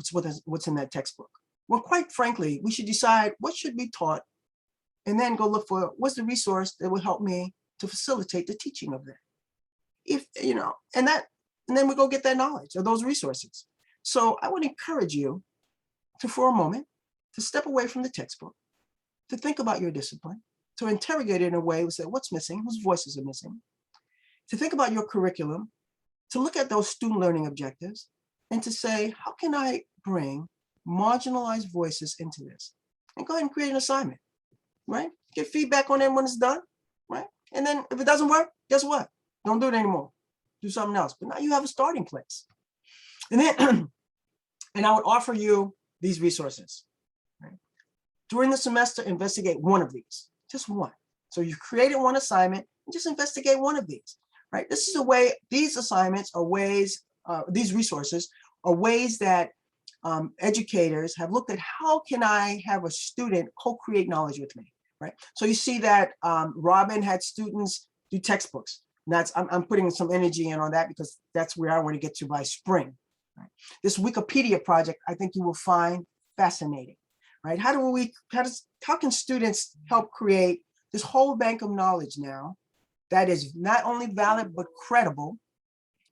what's in that textbook. Well, quite frankly, we should decide what should be taught and then go look for what's the resource that will help me to facilitate the teaching of that. And then we go get that knowledge of those resources. So I would encourage you to, for a moment, to step away from the textbook, to think about your discipline, to interrogate it in a way to say, what's missing, whose voices are missing, to think about your curriculum, to look at those student learning objectives, and to say, how can I bring marginalized voices into this? And go ahead and create an assignment, right? Get feedback on it when it's done, right? And then if it doesn't work, guess what? Don't do it anymore. Do something else. But now you have a starting place. And then, and I would offer you these resources, right? During the semester, investigate one of these, just one. So you've created one assignment, and just investigate one of these, right? This is a way, these assignments are ways, these resources are ways that educators have looked at how can I have a student co-create knowledge with me, right? So you see that Robin had students do textbooks. And I'm putting some energy in on that because that's where I want to get to by spring. Right? This Wikipedia project, I think you will find fascinating, right? How can students help create this whole bank of knowledge now that is not only valid, but credible,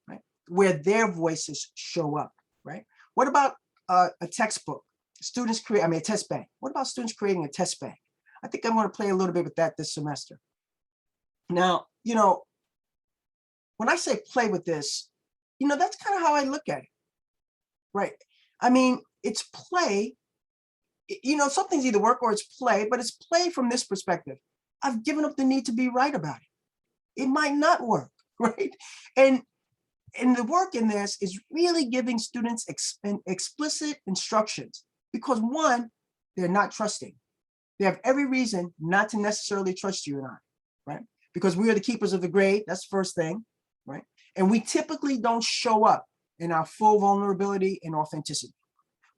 right? Where their voices show up, right? What about a textbook? Students create, a test bank. What about students creating a test bank? I think I'm going to play a little bit with that this semester. Now, when I say play with this, that's kind of how I look at it, right? It's play, something's either work or it's play, but it's play from this perspective. I've given up the need to be right about it. It might not work, right? And the work in this is really giving students explicit instructions because one, they're not trusting. They have every reason not to necessarily trust you and I, right? Because we are the keepers of the grade, that's the first thing, right? And we typically don't show up in our full vulnerability and authenticity.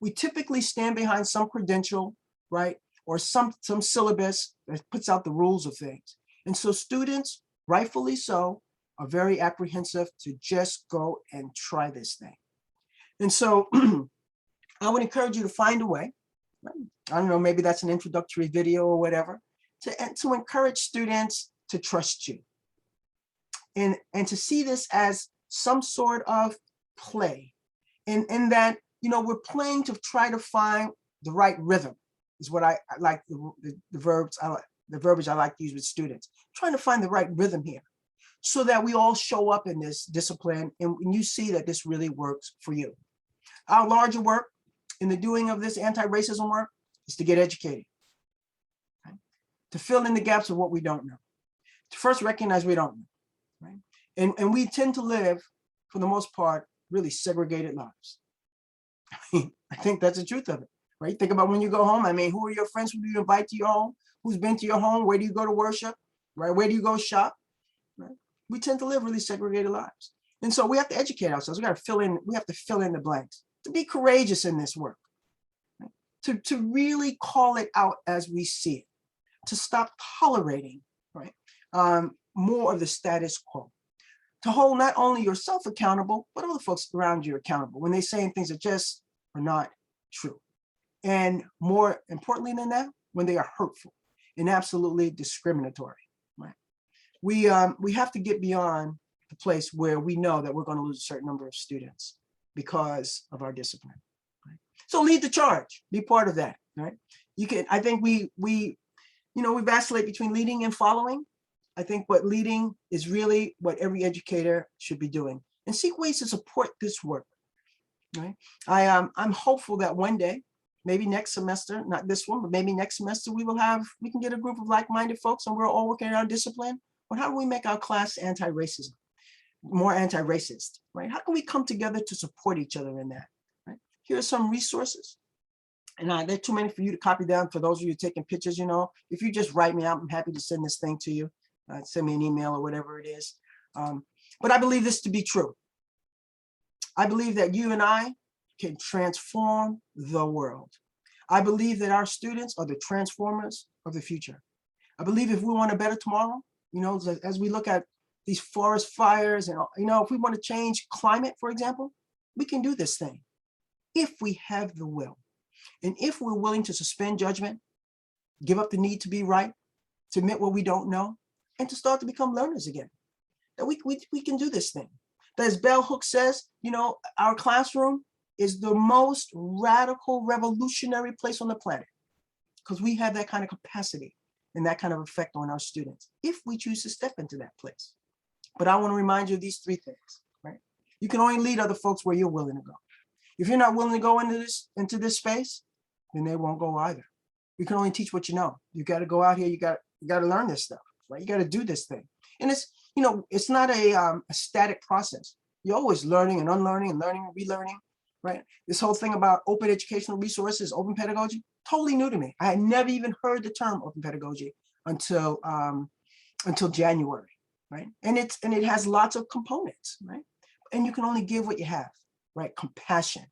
We typically stand behind some credential, right? Or some syllabus that puts out the rules of things. And so students, rightfully so, are very apprehensive to just go and try this thing. And so I would encourage you to find a way, right? I don't know, maybe that's an introductory video or whatever, to encourage students to trust you and to see this as some sort of play. And that, you know, we're playing to try to find the right rhythm is what I like, the verbs, the verbiage I like to use with students, trying to find the right rhythm here so that we all show up in this discipline and you see that this really works for you. Our larger work in the doing of this anti-racism work is to get educated, right? To fill in the gaps of what we don't know, to first recognize we don't know, right? And we tend to live, for the most part, really segregated lives. I think that's the truth of it, right? Think about when you go home. I mean, who are your friends? Who do you invite to your home? Who's been to your home? Where do you go to worship, right? Where do you go shop, right? We tend to live really segregated lives. And so we have to educate ourselves. We have to fill in the blanks, to be courageous in this work, right? To really call it out as we see it, to stop tolerating, right? More of the status quo, to hold not only yourself accountable, but other folks around you accountable when they're saying things that just are not true. And more importantly than that, when they are hurtful and absolutely discriminatory, right? We have to get beyond the place where we know that we're going to lose a certain number of students because of our discipline, right? So lead the charge, be part of that, right? You can, I think we vacillate between leading and following. I think what leading is really what every educator should be doing, and seek ways to support this work, right? I'm hopeful that one day, maybe next semester, not this one, but maybe next semester, we can get a group of like-minded folks and we're all working in our discipline. But how do we make our class anti-racism, more anti-racist, right? How can we come together to support each other in that, right? Here are some resources. And there are too many for you to copy down. For those of you taking pictures, you know, if you just write me out, I'm happy to send this thing to you. Send me an email or whatever it is. But I believe this to be true. I believe that you and I can transform the world. I believe that our students are the transformers of the future. I believe if we want a better tomorrow, you know, as we look at these forest fires and, you know, if we want to change climate, for example, we can do this thing if we have the will. And if we're willing to suspend judgment, give up the need to be right, to admit what we don't know, and to start to become learners again, that we can do this thing. That, as Bell Hooks says, you know, our classroom is the most radical, revolutionary place on the planet because we have that kind of capacity and that kind of effect on our students if we choose to step into that place. But I want to remind you of these three things, right? You can only lead other folks where you're willing to go. If you're not willing to go into this space, then they won't go either. You can only teach what you know. You got to go out here. You got to learn this stuff, right? You got to do this thing. And it's, you know, it's not a static process. You're always learning and unlearning and learning and relearning, right? This whole thing about open educational resources, open pedagogy, totally new to me. I had never even heard the term open pedagogy until January, right? And it has lots of components, right? And you can only give what you have, right? Compassion,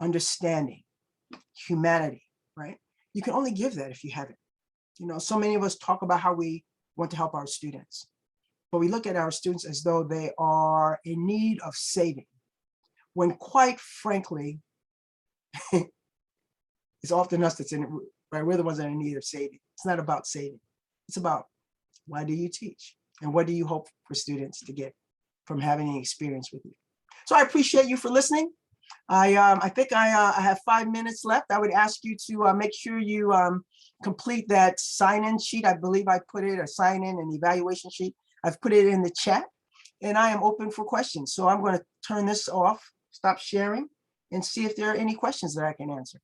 understanding, humanity, right? You can only give that if you have it. You know, so many of us talk about how we want to help our students, but we look at our students as though they are in need of saving, when quite frankly, it's often us that's in it, right? We're the ones that are in need of saving. It's not about saving. It's about, why do you teach? And what do you hope for students to get from having an experience with you? So I appreciate you for listening. I think I have 5 minutes left. I would ask you to make sure you complete that sign-in sheet. I believe I put it, a sign-in and evaluation sheet. I've put it in the chat, and I am open for questions. So I'm going to turn this off, stop sharing, and see if there are any questions that I can answer.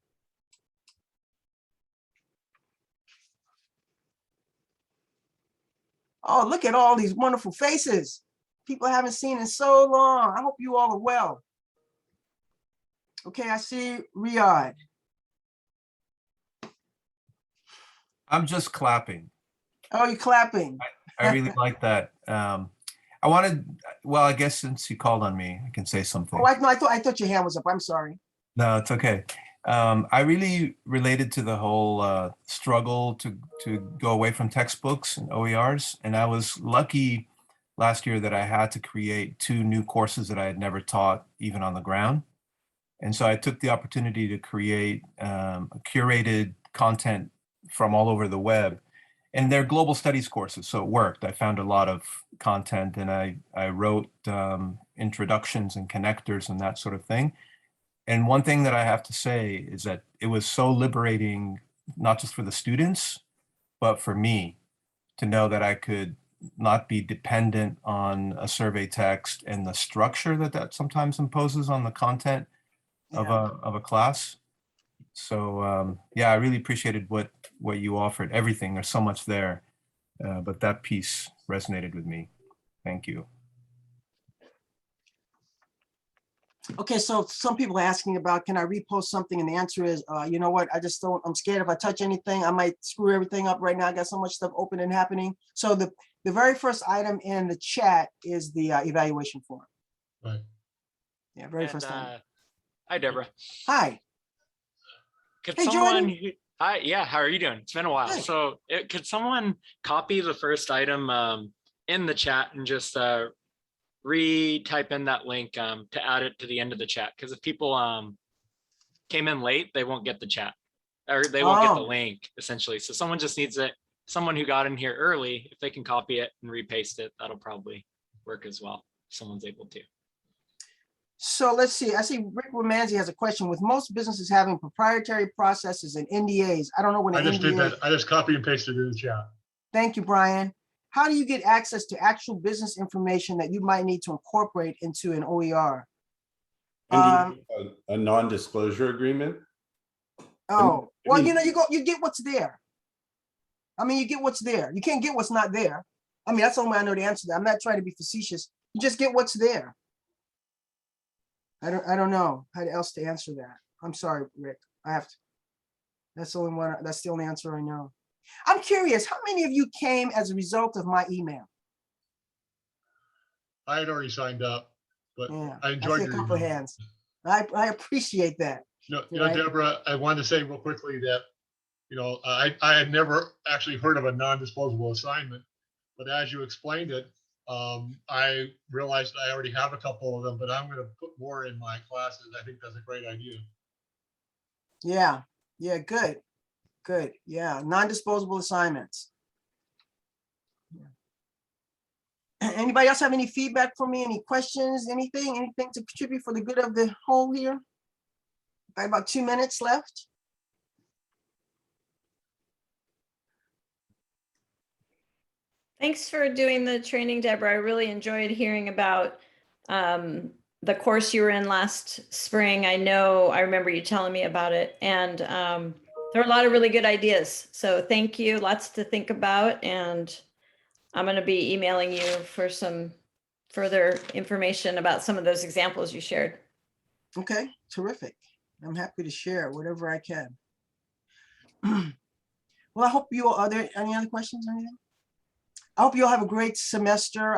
Oh, look at all these wonderful faces. people I haven't seen in so long. I hope you all are well. Okay, I see Riyadh. I'm just clapping. Oh, you're clapping. I really like that. I wanted, well, I guess since you called on me, I can say something. Oh, no, I thought your hand was up. I'm sorry. No, it's okay. I really related to the whole struggle to go away from textbooks and OERs. And I was lucky last year that I had to create 2 new courses that I had never taught, even on the ground. And so I took the opportunity to create curated content from all over the web. And they're global studies courses, so it worked. I found a lot of content, and I wrote introductions and connectors and that sort of thing. And one thing that I have to say is that it was so liberating, not just for the students, but for me, to know that I could not be dependent on a survey text and the structure that sometimes imposes on the content of a class. So yeah, I really appreciated what you offered. Everything, there's so much there, but that piece resonated with me. Thank you. Okay, so some people are asking about, can I repost something? And the answer is, you know what? I just don't, I'm scared if I touch anything, I might screw everything up right now. I got so much stuff open and happening. So the very first item in the chat is the evaluation form. Right. Yeah, very first item. Hi, Deborah. Hi. Could Hey, someone? Jordan. Hi, yeah. How are you doing? It's been a while. Hi. So, could someone copy the first item in the chat and just re-type in that link to add it to the end of the chat? Because if people came in late, they won't get the chat, or they won't get the link essentially. So someone just needs it. Someone who got in here early, if they can copy it and repaste it, that'll probably work as well. If someone's able to. So let's see. I see Rick Romanzi has a question. With most businesses having proprietary processes and NDAs, I don't know what I an just did NDA. that. I just copy and pasted it in the chat. Thank you, Brian. How do you get access to actual business information that you might need to incorporate into an OER? A non-disclosure agreement. Oh, well, you know, you get what's there. I mean, you get what's there. You can't get what's not there. I mean, that's the only way I know the answer to that. I'm not trying to be facetious. You just get what's there. I don't know how else to answer that. I'm sorry, Rick. I have to. That's the only one. That's the only answer I know. I'm curious, how many of you came as a result of my email? I had already signed up, but Yeah, I enjoyed see a your couple of email. hands. I appreciate that. You know, Right. Deborah, I wanted to say real quickly that, you know, I had never actually heard of a non-disposable assignment, but as you explained it, I realized I already have a couple of them, but I'm going to put more in my classes. I think that's a great idea. Yeah, yeah, good, good. Yeah, non-disposable assignments. Yeah. Anybody else have any feedback for me? Any questions, anything to contribute for the good of the whole here? Got about 2 minutes left. Thanks for doing the training, Deborah. I really enjoyed hearing about the course you were in last spring. I remember you telling me about it, and there are a lot of really good ideas. So thank you, lots to think about, and I'm going to be emailing you for some further information about some of those examples you shared. Okay, terrific. I'm happy to share whatever I can. Well, I hope you all, are there any other questions or anything? I hope you all have a great semester.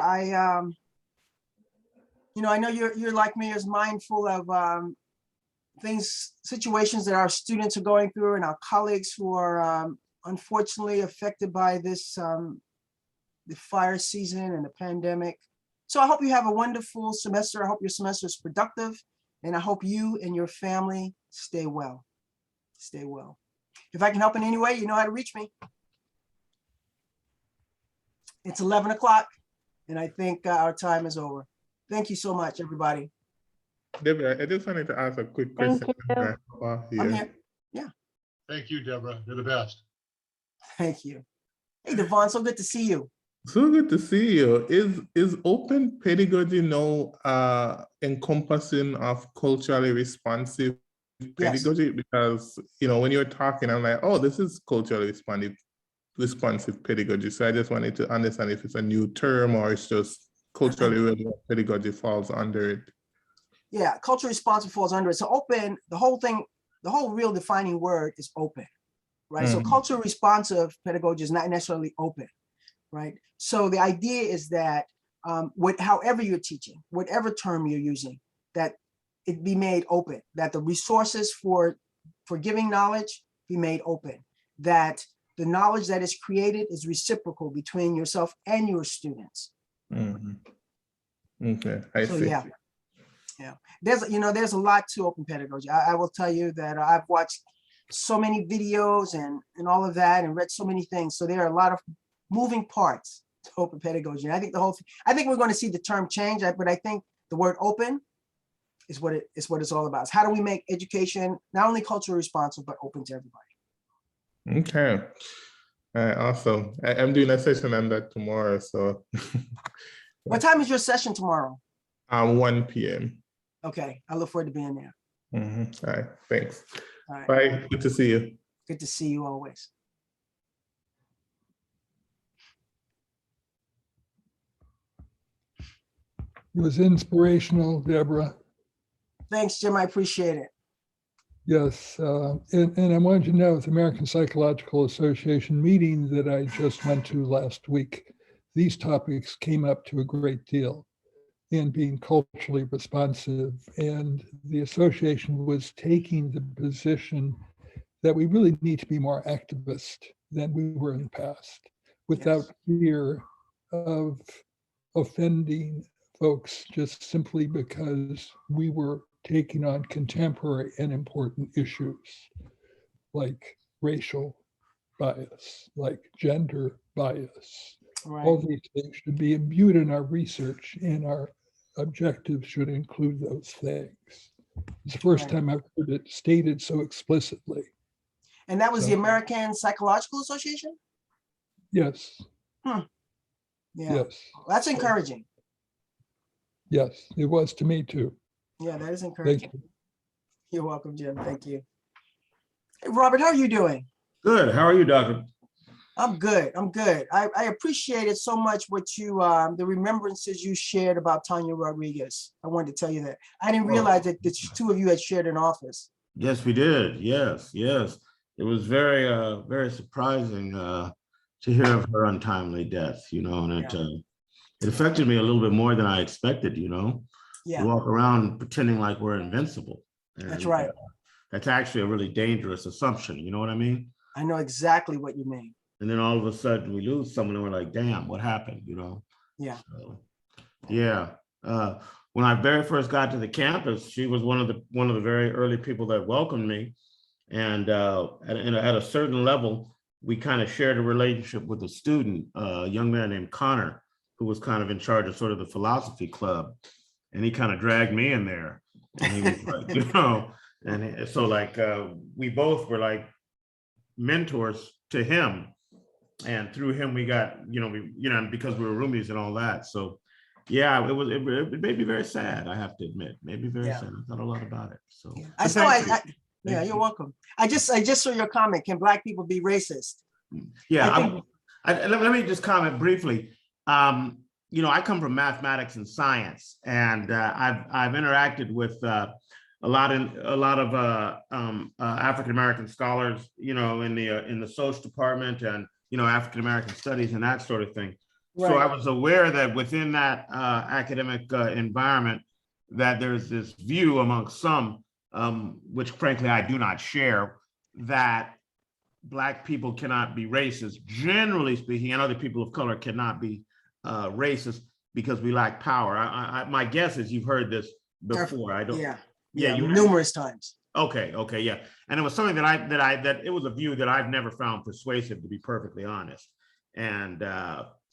You know, I know you're like me, as mindful of situations that our students are going through and our colleagues who are unfortunately affected by this, the fire season and the pandemic. So I hope you have a wonderful semester. I hope your semester is productive, and I hope you and your family stay well. Stay well. If I can help in any way, you know how to reach me. It's 11 o'clock, and I think our time is over. Thank you so much, everybody. Debra, I just wanted to ask a quick question. I'm here. Yeah. Thank you, Deborah. You're the best. Thank you. Hey, Devon, so good to see you. So good to see you. Is open pedagogy now encompassing of culturally responsive pedagogy? Yes. Because, you know, when you're talking, I'm like, oh, this is culturally responsive pedagogy. So I just wanted to understand if it's a new term or it's just culturally relevant pedagogy falls under it. Yeah, culturally responsive falls under it. So open, the whole thing, the whole real defining word is open, right? So culturally responsive pedagogy is not necessarily open, right? So the idea is that however you're teaching, whatever term you're using, that it be made open, that the resources for giving knowledge be made open, that the knowledge that is created is reciprocal between yourself and your students. Okay, I see. Yeah. There's a lot to open pedagogy. I will tell you that I've watched so many videos and all of that and read so many things. So there are a lot of moving parts to open pedagogy. And I think I think we're going to see the term change, but I think the word open is what it's all about. It's how do we make education not only culturally responsive, but open to everybody. Okay. Awesome. I'm doing a session on that tomorrow. So What time is your session tomorrow? 1 p.m. Okay, I look forward to being there. All right, thanks. All right. Bye, good to see you. Good to see you always. It was inspirational, Deborah. Thanks, Jim. I appreciate it. Yes, and I wanted you to know, at the American Psychological Association meeting that I just went to last week, these topics came up to a great deal in being culturally responsive. And the association was taking the position that we really need to be more activist than we were in the past, without fear of offending folks just simply because we were taking on contemporary and important issues like racial bias, like gender bias. Right. All these things should be imbued in our research, and our objectives should include those things. It's the first time I've heard it stated so explicitly. And that was the So- American Psychological Association? Yes, Yeah, yes, that's encouraging. yes, it was to me too. Yeah, that is Thank encouraging. you. You're welcome, Jim. Thank you. Hey, Robert, how are you doing? Good. How are you, Doctor? I'm good. I'm good. I appreciated so much what you, the remembrances you shared about Tanya Rodriguez. I wanted to tell you that. I didn't realize that the two of you had shared an office. Yes, we did. Yes, yes. It was very, very surprising to hear of her untimely death, and it affected me a little bit more than I expected, We Yeah, walk around pretending like we're invincible. that's And, right. that's actually a really dangerous assumption, you know what I mean? I know exactly what you mean. And then all of a sudden we lose someone and we're like, damn, what happened, Yeah. So, yeah. When I very first got to the campus, she was one of the very early people that welcomed me. And at a certain level, we kind of shared a relationship with a student, a young man named Connor, who was kind of in charge of sort of the philosophy club. And he kind of dragged me in there. And he was like, and so like we both were like mentors to him. And through him, we got, because we were roomies and all that. So yeah, it made me very sad, I have to admit. Made me very sad. I thought a lot about it. So I so saw thank you. yeah, Thank you're you. welcome. I just saw your comment. Can Black people be racist? Yeah, I think- let me just comment briefly. I come from mathematics and science, and I've interacted with a lot of African American scholars, in the social department and African American studies and that sort of thing. So I was aware that within that academic environment, that there's this view amongst some, which frankly I do not share, that Black people cannot be racist, generally speaking, and other people of color cannot be racist because we lack power. My guess is you've heard this before. I don't. Yeah, you numerous times. Okay, yeah, and it was something that it was a view that I've never found persuasive, to be perfectly honest. And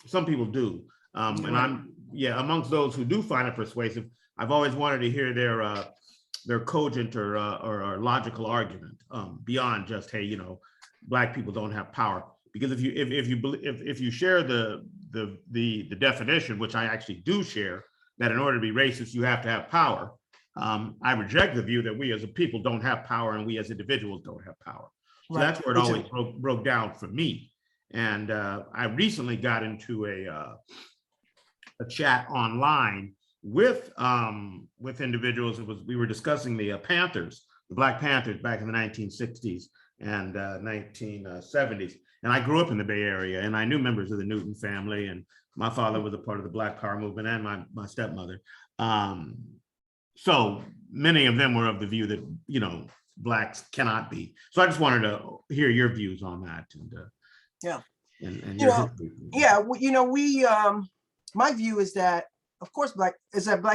some people do, and I'm amongst those who do find it persuasive. I've always wanted to hear their cogent or logical argument beyond just, hey, Black people don't have power. Because if you share the definition, which I actually do share, that in order to be racist you have to have power. I reject the view that we as a people don't have power and we as individuals don't have power. So that's where it always broke down for me. And I recently got into a chat online with individuals. We were discussing the Panthers, the Black Panthers back in the 1960s and 1970s. And I grew up in the Bay Area, and I knew members of the Newton family, and my father was a part of the Black Power movement, and my stepmother. So many of them were of the view that, you know, Blacks cannot be. So I just wanted to hear your views on that. And Yeah. And You your know, history. yeah, you know, my view is that, of course, Black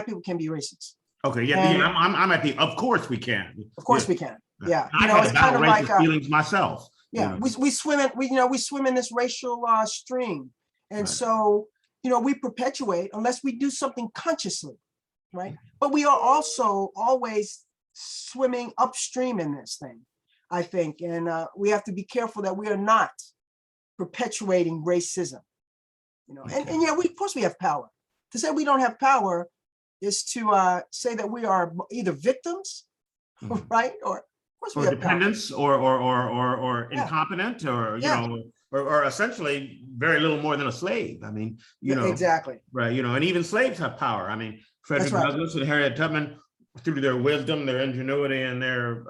people can be racist. Okay, yeah, And- I'm at the, of course we can. Of course Yeah. we can. Yeah. You I've know, had it's battle kind of like, racist feelings myself. yeah, you know. we swim in this racial stream. And Right. so, you know, we perpetuate unless we do something consciously, right? But we are also always swimming upstream in this thing, I think. And we have to be careful that we are not perpetuating racism, you know. And yeah, of course we have power. To say we don't have power is to say that we are either victims, Mhm. right? Or of course we Or have power. dependents, or Yeah. incompetent, or you Yeah. know, or essentially very little more than a slave. I mean, you Yeah, know, exactly. right? You know, and even slaves have power. I mean, Frederick right. Douglass and Harriet Tubman, through their wisdom, their ingenuity, and their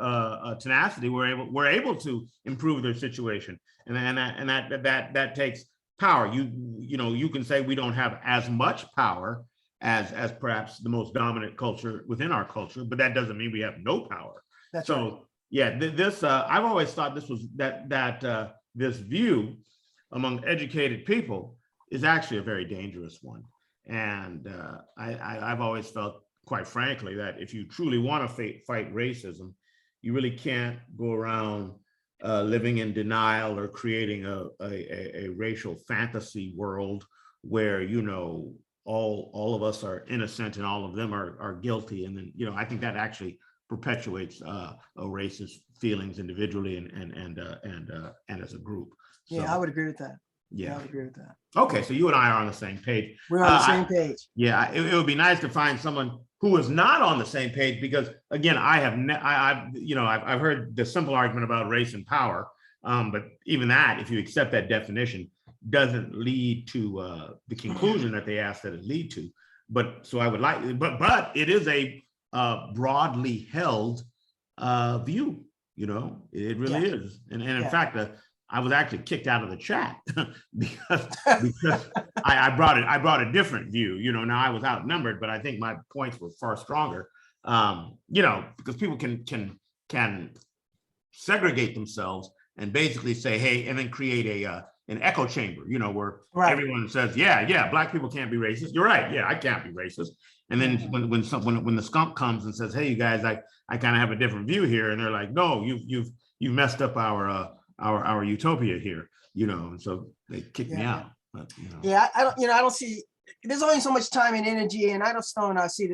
tenacity, were able to improve their situation. And that takes power. You know, you can say we don't have as much power as perhaps the most dominant culture within our culture, but that doesn't mean we have no power. That's So right. yeah, this I've always thought this was that this view among educated people is actually a very dangerous one. And I've always felt, quite frankly, that if you truly want to fight racism, you really can't go around living in denial or creating a racial fantasy world where, you know, all of us are innocent and all of them are guilty. And then, you know, I think that actually perpetuates a racist feelings individually and as a group. So, Yeah, I would agree with that. yeah. I would agree with that. Okay, so you and I are on the same page. We're on the same page. Yeah, it would be nice to find someone who is not on the same page, because again, I've heard the simple argument about race and power, but even that, if you accept that definition, doesn't lead to the conclusion that they asked that it lead to. But so I would like, but it is a broadly held view. You know, it really is, and in fact, I was actually kicked out of the chat because I brought a different view. You know, now I was outnumbered, but I think my points were far stronger. You know, because people can segregate themselves and basically say, hey, and then create an echo chamber. You know, where everyone says, yeah, Black people can't be racist. You're right. Yeah, I can't be racist. And then when the skunk comes and says, hey, you guys, I kind of have a different view here, and they're like, no, you've messed up our utopia here, you know, and so they kicked me out. But, you know. Yeah, I don't see. There's only so much time and energy, and I don't see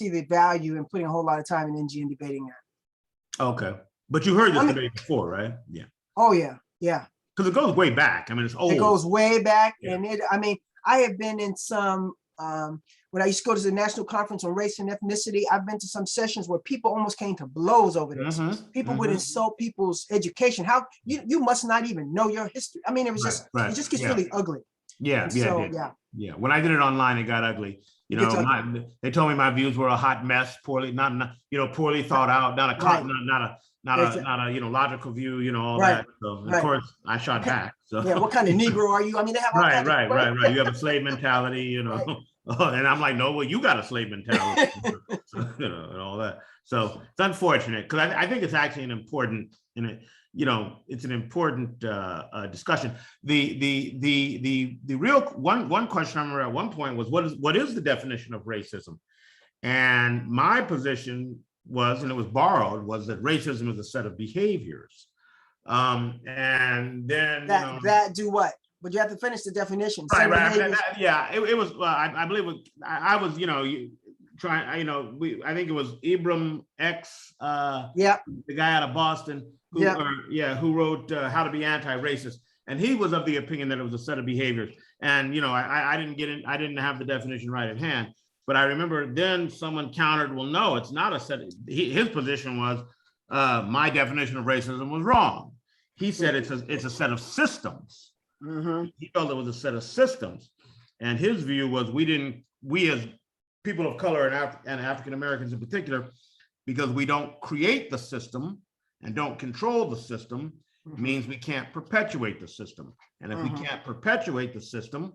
the value in putting a whole lot of time and energy in debating that. Okay, but you heard this debate before, right? Yeah. Oh yeah, yeah. Because it goes way back. I mean, it's old. It goes way back, Yeah. and I have been in some. When I used to go to the National Conference on Race and Ethnicity, I've been to some sessions where people almost came to blows over this. People would insult people's education. How you must not even know your history. I mean, it was it just gets really ugly. Yeah, And yeah, so, yeah. When I did it online, it got ugly. You know, they told me my views were a hot mess, poorly thought out, not a logical view, you know, all that. So of course I shot back. So yeah, what kind of Negro are you? I mean, they have all right. You have a slave mentality, you know. And I'm like, no, well, you got a slave mentality, you know, and all that. So it's unfortunate, because I think it's actually an important, it's an important discussion. The real one question I remember at one point was, what is the definition of racism? And my position was, and it was borrowed, was that racism is a set of behaviors. And then that do what? But you have to finish the definition. Right. It was. I believe I was. Trying. I think it was Ibram X. The guy out of Boston who wrote How to Be Anti-Racist, and he was of the opinion that it was a set of behaviors. And I didn't get in. I didn't have the definition right at hand. But I remember then someone countered, well, no, it's not a set. His position was my definition of racism was wrong. He said it's a set of systems. He felt it was a set of systems. And his view was we as people of color and African Americans in particular, because we don't create the system and don't control the system, means we can't perpetuate the system. And if we can't perpetuate the system,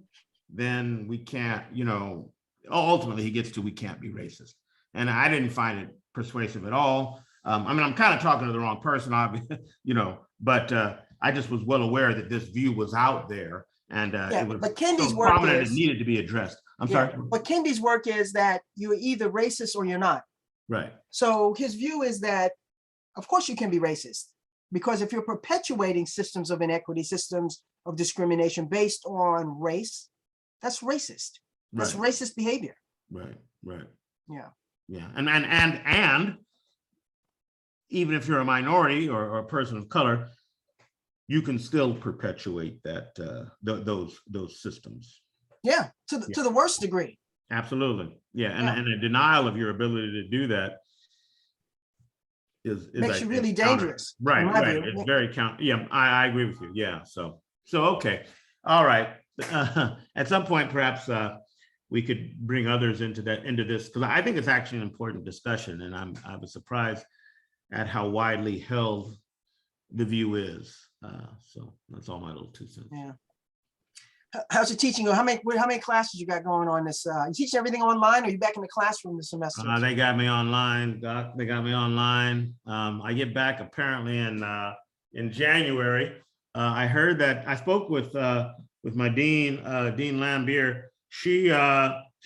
then we can't, ultimately he gets to, we can't be racist. And I didn't find it persuasive at all. I mean, I'm kind of talking to the wrong person, obviously, but I just was well aware that this view was out there, and it was but Kendi's so work prominent is, it needed to be addressed. I'm sorry. But Kendi's work is that you're either racist or you're not. Right. So his view is that, of course, you can be racist, because if you're perpetuating systems of inequity, systems of discrimination based on race, that's racist. That's Right. racist behavior. Right. Yeah. Yeah. And even if you're a minority or a person of color, you can still perpetuate that those systems. Yeah, to the worst degree. Absolutely. Yeah. And a denial of your ability to do that is Makes you really counter. dangerous. Right. in my Right. view. It's very count. Yeah, I agree with you. Yeah. So okay. All right. At some point, perhaps we could bring others into this, because I think it's actually an important discussion, and I was surprised at how widely held the view is. So that's all my little 2 cents. Yeah. How's your teaching? How many classes you got going on this? You teaching everything online, or are you back in the classroom this semester? They got me online, Doc. They got me online. I get back apparently in January. I heard that I spoke with my dean, Dean Lambier. She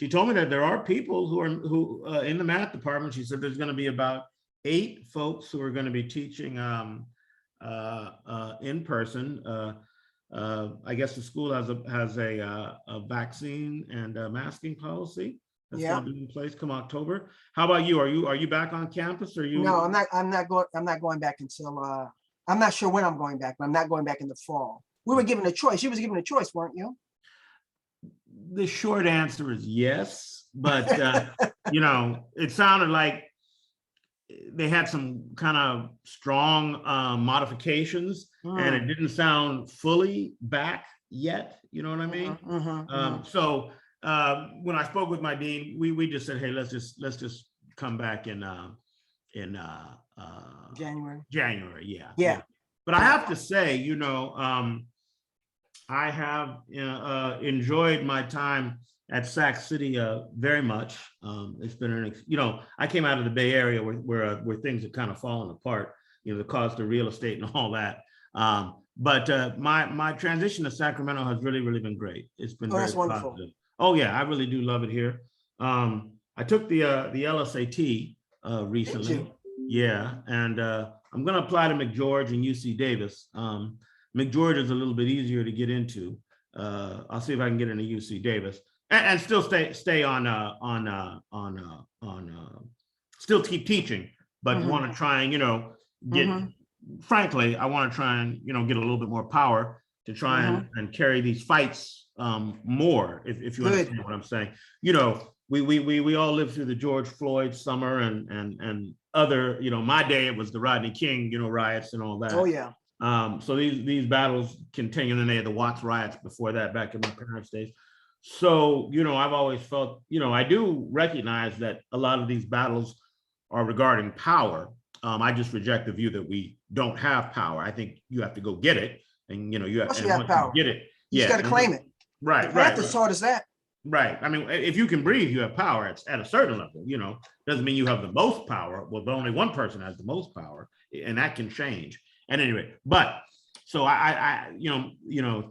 told me that there are people who in the math department. She said there's going to be about 8 folks who are going to be teaching in person. I guess the school has a vaccine and masking policy that's going to be in place come October. How about you? Are you back on campus? Or you? No, I'm not going back until I'm not sure when I'm going back, but I'm not going back in the fall. We were given a choice. You was given a choice, weren't you? The short answer is yes, but it sounded like they had some kind of strong modifications, and it didn't sound fully back yet. You know what I mean? So when I spoke with my dean, we just said, hey, let's just come back in January. Yeah. But I have to say, I have enjoyed my time at Sac City very much. It's been I came out of the Bay Area where things have kind of fallen apart, the cost of real estate and all that. But my transition to Sacramento has really been great. It's been very wonderful. positive. Oh yeah, I really do love it here. I took the LSAT recently. Yeah, and I'm going to apply to McGeorge and UC Davis. McGeorge is a little bit easier to get into. I'll see if I can get into UC Davis and still stay on still keep teaching, but want to try and get. Frankly, I want to try and get a little bit more power to try and carry these fights more. If you understand what I'm saying, we all lived through the George Floyd summer and other. My day it was the Rodney King riots and all that. Oh yeah. So these battles continue, and they had the Watts riots before that back in my parents' days. So, I've always felt, I do recognize that a lot of these battles are regarding power. I just reject the view that we don't have power. I think you have to go get it, and you have to power. get it. You just got to claim it. Right. Right. Taught us that. Right. I mean, if you can breathe, you have power. It's at a certain level. Doesn't mean you have the most power. Well, only one person has the most power, and that can change. At any rate, but so I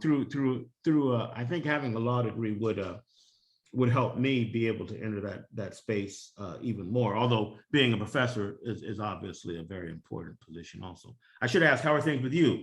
through I think having a law degree would help me be able to enter that space even more. Although being a professor is obviously a very important position also. I should ask, how are things with you?